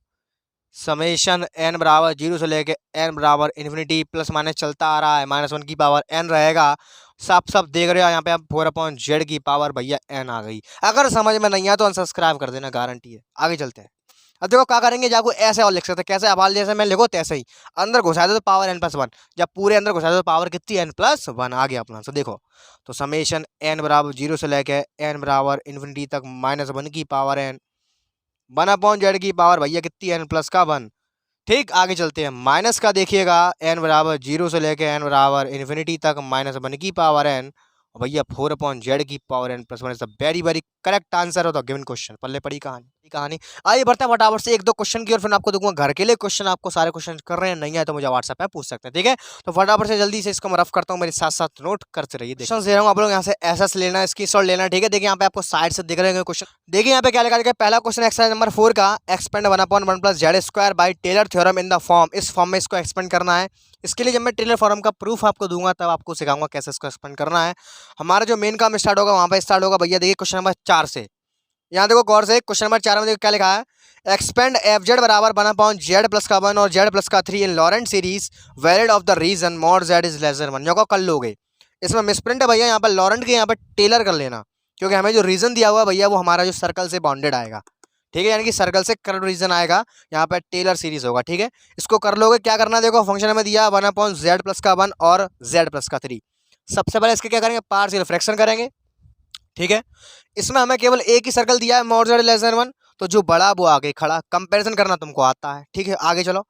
summation n बराबर जीरो से लेके एन बराबर इन्फिनिटी, प्लस माइनस चलता आ रहा है, माइनस वन की पावर एन रहेगा। सब देख रहे हो यहाँ पे आप फोर अपॉन जेड की पावर भैया एन आ गई। अगर समझ में नहीं आया तो अनसब्सक्राइब कर देना, गारंटी है। आगे चलते हैं, अब देखो क्या करेंगे, जाको ऐसे और लिख सकते हैं, कैसे अबाल जैसे मैं लिखो तैसे ही, अंदर घुसा दो तो पावर एन प्लस वन, जब पूरे अंदर घुसा दो तो पावर कितनी एन प्लस वन आ गया अपना। तो देखो तो समेशन एन बराबर जीरो से लेके एन बराबर इन्फिनिटी तक माइनस वन की power n, one upon z की पावर भैया कितनी एन प्लस का वन। ठीक, आगे चलते हैं, माइनस का देखिएगा एन बराबर जीरो से लेके एन बराबर इन्फिनिटी तक माइनस वन की पावर एन, और भैया फोर अपॉन जेड की power n plus one is the very very correct answer of the given question. पल्ले पड़ी कहानी। आइए बढ़ते हैं फटाफट से एक दो क्वेश्चन की और फिर मैं आपको दूंगा घर के लिए क्वेश्चन। आपको सारे क्वेश्चन कर रहे हैं नहीं है तो मुझे व्हाट्सएप पे पूछ सकते हैं, ठीक है। तो फटाफट से जल्दी से इसको मैं रफ करता हूँ, मेरे साथ साथ नोट करते रहिए। क्वेश्चन दे रहा हूँ, आप लोग यहाँ से एसएस लेना है, स्क्रीनशॉट लेना है, ठीक है। देखिए यहाँ पे आपको साइड से दिख रहे हैं क्वेश्चन, देखिए यहाँ पे क्या लिखा है। पहला क्वेश्चन एक्सरसाइज नंबर 4 का, expand one upon one plus z square by Taylor theorem in the form, इस फॉर्म में इसको एक्सपेंड करना है। इसके लिए जब मैं टेलर फॉर्म का प्रूफ आपको दूंगा तब आपको सिखाऊंगा कैसे इसको एक्सपेंड करना है। हमारा जो मेन काम स्टार्ट होगा वहां पे स्टार्ट होगा भैया, देखिए क्वेश्चन नंबर 4 से। यहाँ देखो गौर से, क्वेश्चन नंबर 4 में देखो क्या लिखा है, एक्सपेंड एफ जेड बराबर वन अपॉन जेड प्लस का वन और जेड प्लस का three in Laurent series valid of the region mod z is less than one. जो कर लोगे इसमें मिसप्रिंट है भैया, यहाँ पर लॉरेंट के यहाँ पर टेलर कर लेना, क्योंकि हमें जो रीजन दिया हुआ है भैया वो हमारा जो सर्कल से बाउंडेड आएगा, ठीक है, यानी कि सर्कल से कर्व रीजन आएगा, यहाँ पर टेलर सीरीज होगा, ठीक है। इसको कर लोगे, क्या करना है देखो, फंक्शन में दिया वन अपॉन जेड प्लस का वन और जेड प्लस का थ्री। सबसे पहले इसके क्या करेंगे, पार्शियल फ्रैक्शन करेंगे, ठीक है। इसमें हमें केवल एक ही सर्कल दिया है mod Z less than one, तो जो बड़ा वो आगे खड़ा, कंपैरिजन करना तुमको आता है, ठीक है। आगे चलो,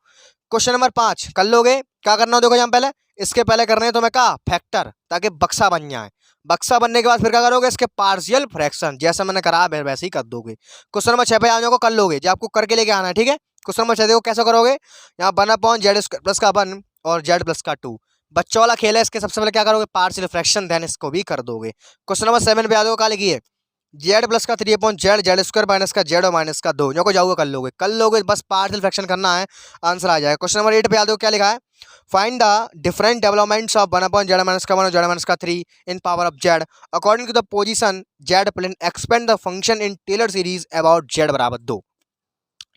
क्वेश्चन नंबर 5 कर लोगे, क्या करना हो देखो, यहाँ पहले इसके पहले करने हैं तो मैं कहा फैक्टर, ताकि बक्सा बन जाए। बक्सा बनने के बाद फिर क्या करोगे, इसके पार्शियल फ्रैक्शन, जैसा मैंने करा वैसे ही कर दोगे। क्वेश्चन नंबर 6 पे आ जाओगे, कर लोगे, जो आपको करके लेके आना है, ठीक है। क्वेश्चन नंबर 6 देखो कैसे करोगे, यहाँ वन अपॉन जेड प्लस का वन और जेड प्लस का टू, बच्चों वाला खेल है। इसके सबसे पहले क्या करोगे, पार्शियल फ्रैक्शन, देन इसको भी कर दोगे। क्वेश्चन नंबर 7 पे आ जाओगे, क्या लिखिए, जेड प्लस का three upon Z Z square minus का जेड और माइनस का दो, जो को जाओगे कर लोगे, बस पार्शियल फ्रैक्शन करना है, आंसर आ जाएगा। क्वेश्चन नंबर 8 पे आ जाओ, क्या लिखा है, find the different developments of one upon z minus का वन और जेड माइनस का three in power of z according to the position z plane, expand the function in Taylor series about z बराबर दो।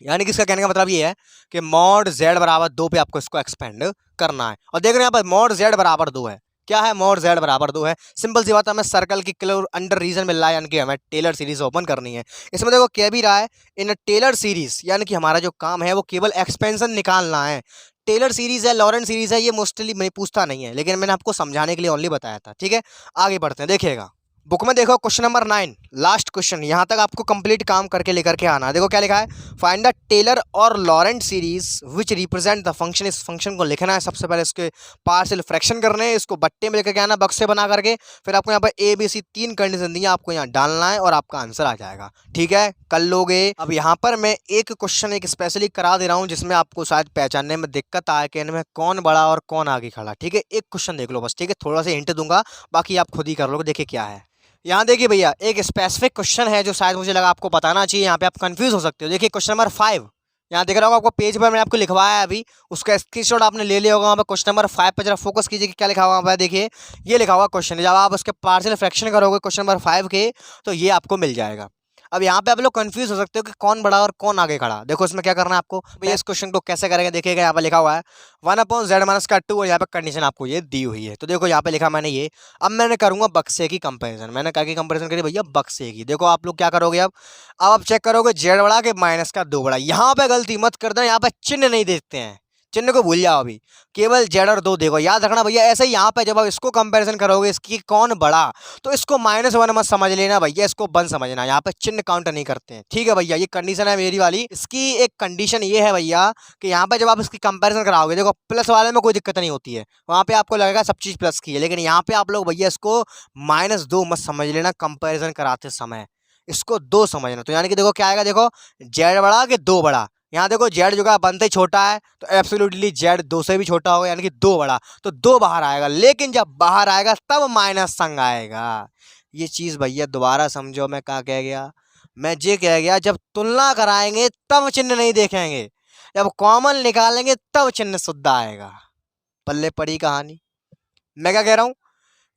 यानी कि इसका कहने का मतलब ये है कि मॉड जेड बराबर दो पे आपको इसको एक्सपेंड करना है। और देख रहे हैं यहाँ पर मॉड जेड बराबर दो है, क्या है, मॉड जेड बराबर दो है। सिंपल सी बात है, हमें सर्कल की क्लियर अंडर रीजन मिल रहा है, यानी कि हमें टेलर सीरीज ओपन करनी है। इसमें देखो कह भी रहा है इन टेलर सीरीज, यानी कि हमारा जो काम है वो केवल एक्सपेंशन निकालना है। टेलर सीरीज है, लॉरेंट सीरीज है, ये मोस्टली मैं पूछता नहीं है, लेकिन मैंने आपको समझाने के लिए ओनली बताया था, ठीक है। आगे बढ़ते हैं, देखिएगा बुक में देखो क्वेश्चन नंबर 9 लास्ट क्वेश्चन, यहाँ तक आपको कंप्लीट काम करके लेकर के आना है। देखो क्या लिखा है, फाइंड द टेलर और Laurent series which represent the function, इस फंक्शन को लिखना है। सबसे पहले इसके पार्शियल फ्रैक्शन करने हैं, इसको बट्टे में लेकर के आना, बक्से बना करके, फिर आपको यहाँ पर ABC 3 कंडीशन दी है, आपको यहाँ डालना है और आपका आंसर आ जाएगा, ठीक है, कर लोगे। अब यहाँ पर मैं एक क्वेश्चन एक स्पेशली करा दे रहा हूँ जिसमें आपको शायद पहचानने में दिक्कत आए कि इनमें कौन बड़ा और कौन आगे खड़ा, ठीक है। एक क्वेश्चन देख लो बस, ठीक है, थोड़ा सा हिंट दूंगा, बाकी आप खुद ही कर लोगे। देखिए क्या है, यहाँ देखिए भैया एक स्पेसिफिक क्वेश्चन है जो शायद मुझे लगा आपको बताना चाहिए, यहाँ पे आप कंफ्यूज हो सकते हो। देखिए क्वेश्चन नंबर 5 यहाँ दिख रहा होगा आपको, पेज पर मैंने आपको लिखवाया है अभी, उसका स्क्रीनशॉट आपने ले लिया होगा। वहाँ पर क्वेश्चन नंबर 5 पर जरा फोकस कीजिए कि क्या लिखा हुआ है। देखिए ये लिखा हुआ क्वेश्चन, जब आप उसके पार्शियल फ्रैक्शन करोगे क्वेश्चन नंबर 5 के, तो ये आपको मिल जाएगा। अब यहाँ पे आप लोग कंफ्यूज हो सकते हो कि कौन बड़ा और कौन आगे खड़ा। देखो इसमें क्या करना है आपको, भैया इस क्वेश्चन को कैसे करेंगे, देखिएगा यहाँ पे लिखा हुआ है वन अपॉन जेड माइनस का टू, और यहाँ पे कंडीशन आपको ये दी हुई है। तो देखो यहाँ पे लिखा मैंने ये, अब मैंने करूंगा बक्से की कंपैरिजन। मैंने कहा कि कंपैरिजन करिए भैया बक्से की। देखो आप लोग क्या करोगे, अब आप चेक करोगे जेड बड़ा के माइनस का दो बड़ा। यहाँ पे गलती मत कर देना, यहाँ पे चिन्ह नहीं देखते हैं, चिन्ह को भूल जाओ अभी, केवल जेड और 2 देखो। याद रखना भैया, ऐसे ही यहाँ पे जब आप इसको कंपैरिजन करोगे इसकी कौन बड़ा, तो इसको -1 मत समझ लेना भैया, इसको 1 समझना। यहाँ पे चिन्ह काउंट नहीं करते हैं, ठीक है भैया। ये कंडीशन है मेरी वाली। इसकी एक कंडीशन ये है भैया कि यहाँ पे जब आप इसकी कंपैरिजन कराओगे, देखो प्लस वाले में कोई दिक्कत नहीं होती है, वहाँ पे आपको लगेगा सब चीज़ प्लस की है, लेकिन यहाँ पे आप लोग भैया इसको -2 मत समझ लेना कंपैरिजन कराते समय, इसको 2 समझना। तो यानी कि देखो क्या आएगा, देखो जेड बड़ा कि 2 बड़ा। यहाँ देखो जेड जो का बनते ही छोटा है, तो एब्सोल्युटली जेड 2 से भी छोटा होगा, यानी कि 2 बड़ा, तो 2 बाहर आएगा। लेकिन जब बाहर आएगा तब माइनस संग आएगा। ये चीज़ भैया दोबारा समझो, मैं क्या कह गया, मैं ये कह गया जब तुलना कराएंगे तब चिन्ह नहीं देखेंगे, जब कॉमन निकालेंगे तब चिन्ह शुद्ध आएगा। पल्ले पड़ी कहानी। मैं क्या कह रहा हूँ,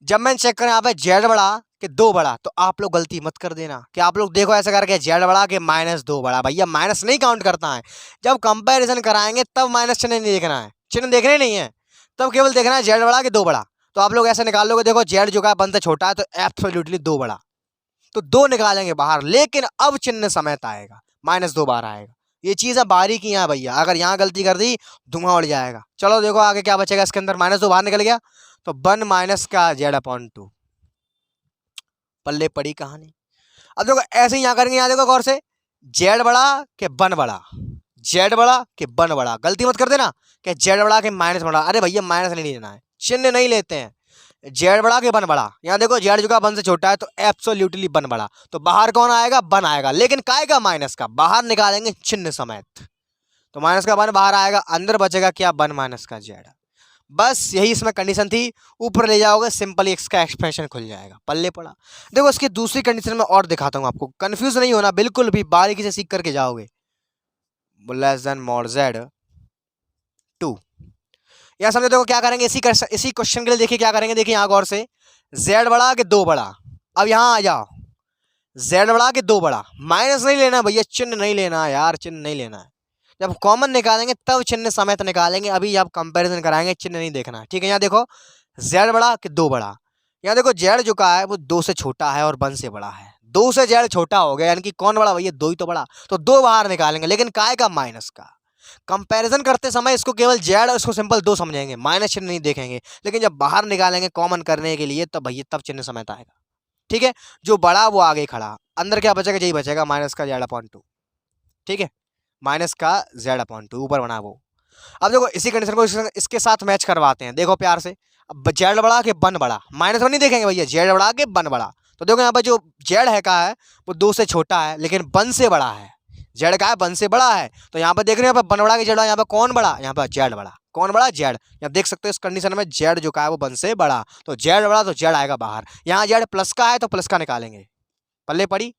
जब मैं चेक करें यहाँ पे जेड बड़ा कि 2 बड़ा, तो आप लोग गलती मत कर देना कि आप लोग देखो ऐसा करके जेड बड़ा कि -2 बड़ा। भैया माइनस नहीं काउंट करता है, जब कंपैरिजन कराएंगे तब माइनस चिन्ह नहीं देखना है, चिन्ह देखने नहीं है, तब केवल देखना है जेड बड़ा कि 2 बड़ा। तो आप लोग ऐसे निकाल लोगे, देखो जेड जो का 1 से छोटा है, तो एब्सोल्युटली 2 बड़ा, तो 2 निकालेंगे बाहर, लेकिन अब चिन्ह समेत आएगा, -2 बाहर आएगा। ये चीज़ है बारीकियां भैया, अगर यहाँ गलती कर दी धुआं उड़ जाएगा। चलो देखो आगे क्या बचेगा इसके अंदर, -2 बाहर निकल गया, तो 1 माइनस का Z/2। पल्ले पड़ी कहानी। अब देखो ऐसे ही यहाँ करेंगे, यहाँ देखो गौर से, जेड बड़ा के 1 बड़ा, जेड बड़ा के 1 बड़ा। गलती मत कर देना कि जेड बड़ा के माइनस बड़ा, अरे भैया माइनस नहीं लेना है, चिन्ह नहीं लेते हैं। जेड बड़ा के 1 बड़ा, यहाँ देखो जेड जो का 1 से छोटा है, तो एब्सोल्युटली 1 बड़ा, तो बाहर कौन आएगा, 1 आएगा, लेकिन काय का माइनस का, बाहर निकालेंगे चिन्ह समेत, तो माइनस का 1 बाहर आएगा, अंदर बचेगा क्या, 1 माइनस का जेड। बस यही इसमें कंडीशन थी, ऊपर ले जाओगे सिंपली इसका एक्सप्रेशन खुल जाएगा। पल्ले पड़ा। देखो इसकी दूसरी कंडीशन में और दिखाता हूँ आपको, कंफ्यूज नहीं होना, बिल्कुल भी बारीकी से सीख करके जाओगे। Less than mod Z/2। यहाँ समझो, देखो क्या करेंगे, इसी क्वेश्चन के लिए देखिए क्या करेंगे, देखिए यहाँ गौर से, जेड बड़ा कि 2 बड़ा। अब यहाँ आ जाओ, जेड बड़ा कि 2 बड़ा, माइनस नहीं लेना भैया, चिन्ह नहीं लेना यार, चिन्ह नहीं लेना है। जब कॉमन निकालेंगे तब चिन्ह समेत निकालेंगे, अभी आप कंपैरिजन कराएंगे, चिन्ह नहीं देखना है, ठीक है। यहाँ देखो जेड बड़ा कि 2 बड़ा, यहाँ देखो जेड जो का है वो 2 से छोटा है और 1 से बड़ा है, 2 से जेड छोटा हो गया, यानी कि कौन बड़ा भैया, 2 ही तो बड़ा, तो 2 बाहर निकालेंगे, लेकिन काय का, माइनस का। कंपैरिजन करते समय इसको केवल जेड और इसको सिंपल 2 समझेंगे, माइनस चिन्ह नहीं देखेंगे, लेकिन जब बाहर निकालेंगे कॉमन करने के लिए, तब भैया तब चिन्ह समेत आएगा, ठीक है। जो बड़ा वो आगे खड़ा, अंदर क्या बचेगा, यही बचेगा, माइनस का Z/2, ठीक है, माइनस का Z/2 ऊपर बना वो। अब देखो इसी कंडीशन को इसके साथ मैच करवाते हैं, देखो प्यार से। अब जेड बड़ा के 1 बड़ा, -1 नहीं देखेंगे भैया, जेड बड़ा के 1 बड़ा, तो देखो यहाँ पर जो जेड है का है वो 2 से छोटा है, लेकिन 1 से बड़ा है। जेड का है 1 से बड़ा है, तो यहाँ पर देख रहे हैं, यहाँ पर 1 बड़ा के जेड बड़ा, यहाँ पर कौन बड़ा, यहाँ पर जेड बड़ा, कौन बड़ा, जेड। यहाँ देख सकते हो इस कंडीशन में जेड जो का है वो 1 से बड़ा, तो जेड बड़ा, तो जेड आएगा बाहर। यहाँ जेड प्लस का है तो प्लस का निकालेंगे। पल्ले पड़ी,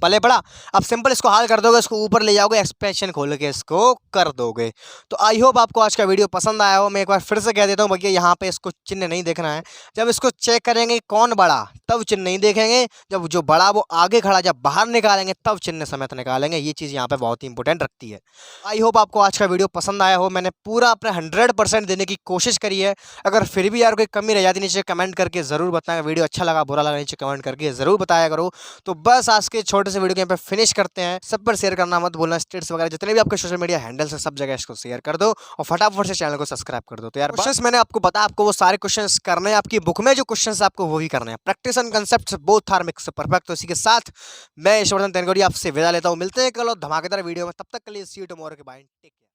पल्ले पड़ा। अब सिंपल इसको हल कर दोगे, इसको ऊपर ले जाओगे, एक्सप्रेशन खोल के इसको कर दोगे। तो आई होप आपको आज का वीडियो पसंद आया हो। मैं एक बार फिर से कह देता हूँ भैया, यहाँ पे इसको चिन्ह नहीं देखना है, जब इसको चेक करेंगे कौन बड़ा तब चिन्ह नहीं देखेंगे, जब जो बड़ा वो आगे खड़ा, जब बाहर निकालेंगे तब चिन्ह समेत निकालेंगे। ये चीज़ यहाँ पे बहुत ही इंपॉर्टेंट रखती है। आई होप आपको आज का वीडियो पसंद आया हो, मैंने पूरा अपने 100% देने की कोशिश करी है। अगर फिर भी यार कोई कमी रह जाती, नीचे कमेंट करके ज़रूर बताएं। वीडियो अच्छा लगा बुरा लगा नीचे कमेंट करके ज़रूर बताया करो। तो बस आज के छोटे से वीडियो के यहाँ पे फिनिश करते हैं। सब पर शेयर करना मत भूलना, स्टेट्स वगैरह जितने भी आपके सोशल मीडिया हैंडल्स हैं सब जगह इसको शेयर कर दो और फटाफट से चैनल को सब्सक्राइब कर दो। तो यार क्वेश्चंस मैंने आपको बताया, आपको वो सारे क्वेश्चंस करने हैं, आपकी बुक में जो क्वेश्चंस आपको वो भी करने हैं। Practice and concept both are mix perfect. तो इसी के साथ मैं यशवर्धन तेनगोड़ी आपसे विदा लेता हूँ। मिलते हैं कल धमाकेदार वीडियो में, तब तक के लिए सी यू टुमारो के बाय, टेक केयर।